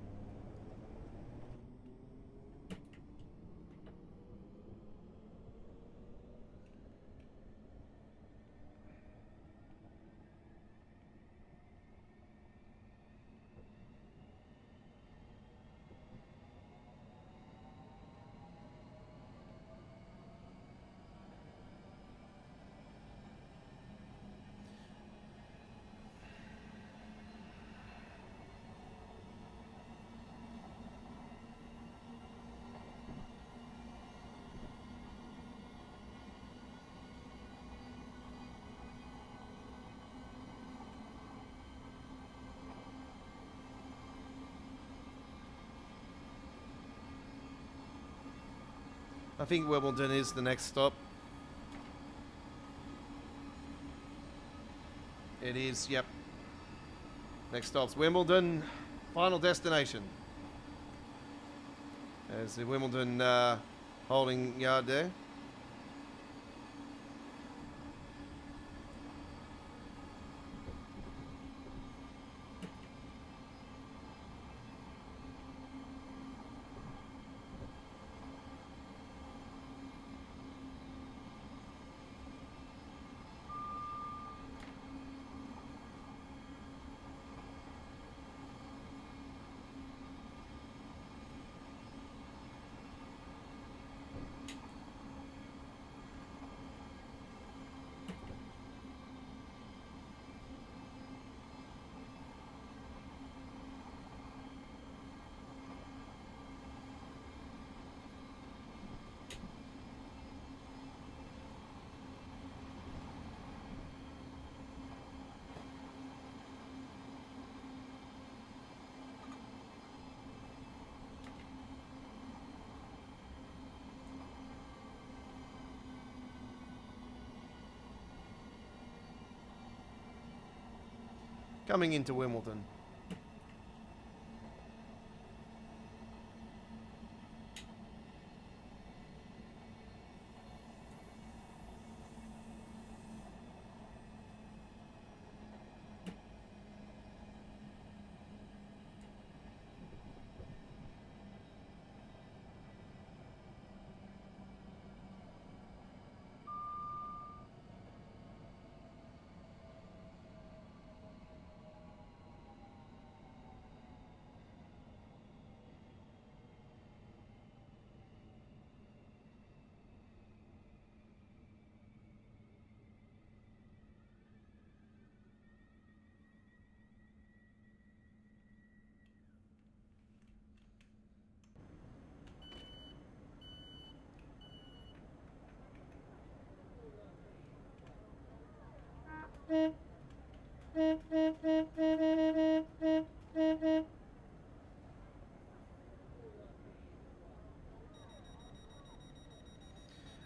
I think Wimbledon is the next stop. It is, yep. Next stop's Wimbledon, final destination. There's the Wimbledon holding yard there. Coming into Wimbledon.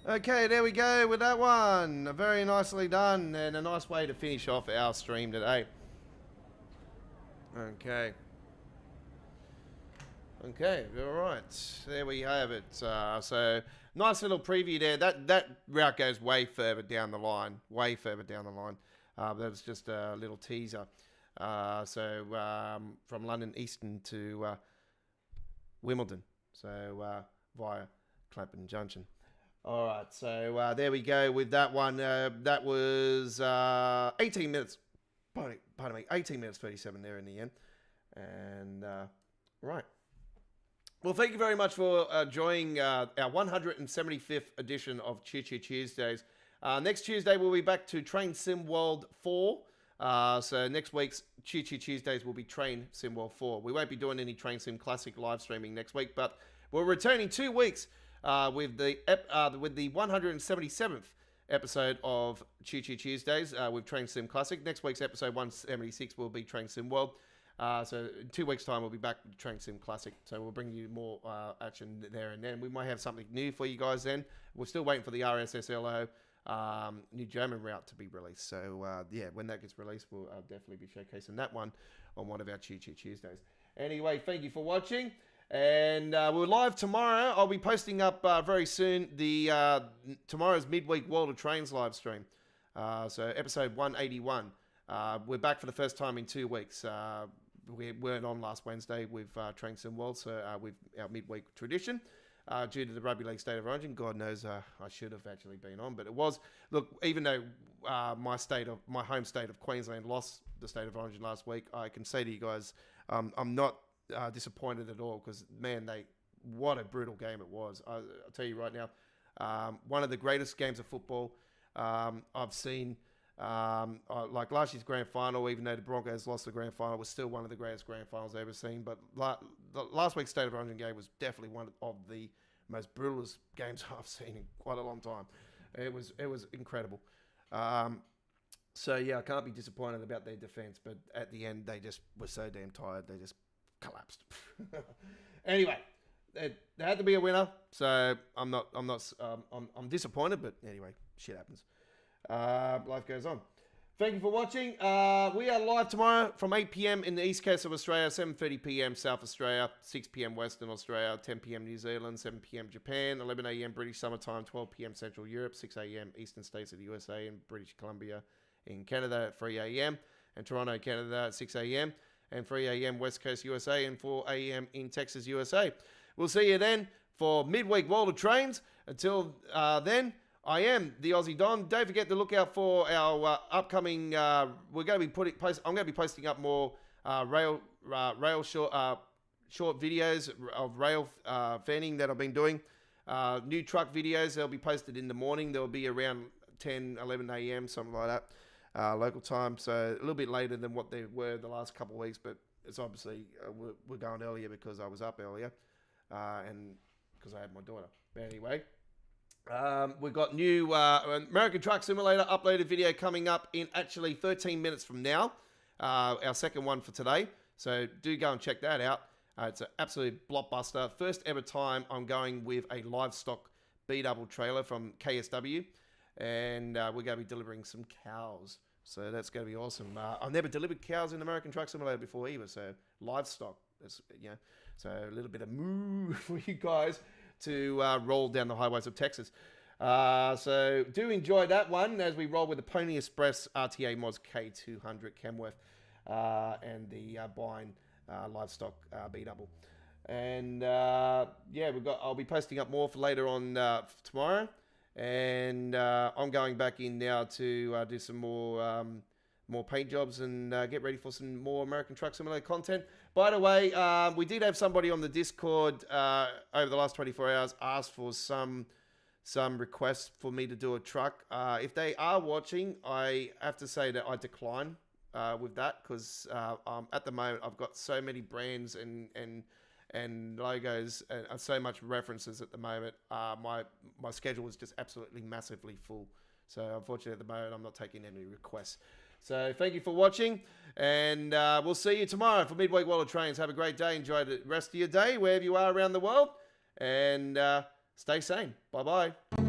Okay, there we go with that one. Very nicely done and a nice way to finish off our stream today. Okay. Okay, all right. There we have it. So nice little preview there. That route goes way further down the line. Way further down the line. That was just a little teaser. From London Euston to Wimbledon. So via Clapham Junction. All right, so there we go with that one. That was 18 minutes. Pardon me, 18 minutes 37 there in the end. And right. Well, thank you very much for joining our 175th edition of Choo Choo Tuesdays. Next Tuesday, we'll be back to Train Sim World 4. So next week's Choo Choo Tuesdays will be Train Sim World 4. We won't be doing any Train Sim Classic live streaming next week, but we're returning 2 weeks with the 177th episode of Choo Choo Tuesdays with Train Sim Classic. Next week's episode 176 will be Train Sim World. So in 2 weeks' time, we'll be back with Train Sim Classic. So we'll bring you more action there and then. We might have something new for you guys then. We're still waiting for the RSSLO new German route to be released. So yeah, when that gets released, we'll definitely be showcasing that one on one of our Choo Choo Tuesdays. Anyway, thank you for watching. And we're live tomorrow. I'll be posting up very soon the tomorrow's midweek World of Trains live stream. So episode 181. We're back for the first time in 2 weeks. We weren't on last Wednesday with Trains and World, so with our midweek tradition. Due to the Rugby League State of Origin, God knows I should have actually been on, but it was. Look, even though my home state of Queensland lost the State of Origin last week, I can say to you guys, I'm not disappointed at all, because man, what a brutal game it was. I'll tell you right now, one of the greatest games of football I've seen. Like last year's grand final, even though the Broncos lost the grand final, was still one of the greatest grand finals I've ever seen. But last week's State of Origin game was definitely one of the most brutalist games I've seen in quite a long time. It was incredible. So yeah, I can't be disappointed about their defense, but at the end they just were so damn tired, they just collapsed. Anyway, there had to be a winner, so I'm disappointed, but anyway, shit happens. Life goes on. Thank you for watching. We are live tomorrow from 8 p.m. in the east coast of Australia, 7:30 p.m. South Australia, 6 p.m. Western Australia, 10 p.m. New Zealand, 7 p.m. Japan, 11 a.m. British Summertime, 12 p.m. Central Europe, 6 a.m. Eastern States of the USA and British Columbia in Canada at 3 a.m. and Toronto, Canada at 6 a.m. and 3 a.m. West Coast USA and 4 a.m. in Texas, USA. We'll see you then for midweek World of Trains. Until then, I am the Aussie Don. Don't forget to look out for our upcoming. We're going to be I'm going to be posting up more rail short videos of rail fanning that I've been doing. New truck videos. They'll be posted in the morning. They'll be around 10, 11 a.m. something like that, local time. So a little bit later than what they were the last couple of weeks, but it's obviously we're going earlier because I was up earlier, and because I had my daughter. But anyway. We've got new American Truck Simulator uploaded video coming up in actually 13 minutes from now. Our second one for today. So do go and check that out. It's an absolute blockbuster. First ever time I'm going with a livestock B-double trailer from KSW. And we're going to be delivering some cows. So that's going to be awesome. I've never delivered cows in American Truck Simulator before either. So livestock. That's, so a little bit of moo for you guys to roll down the highways of Texas. So do enjoy that one as we roll with the Pony Express RTA Mods K200 Kenworth and the Bine Livestock B-double. And yeah, I'll be posting up more for later on tomorrow. And I'm going back in now to do some more paint jobs and get ready for some more American Truck Simulator content. By the way, we did have somebody on the Discord over the last 24 hours ask for some requests for me to do a truck. If they are watching, I have to say that I decline with that, because at the moment I've got so many brands and logos and so much references at the moment. My schedule is just absolutely massively full. So unfortunately at the moment I'm not taking any requests. So thank you for watching, and we'll see you tomorrow for Midweek World of Trains. Have a great day. Enjoy the rest of your day, wherever you are around the world, and stay sane. Bye-bye.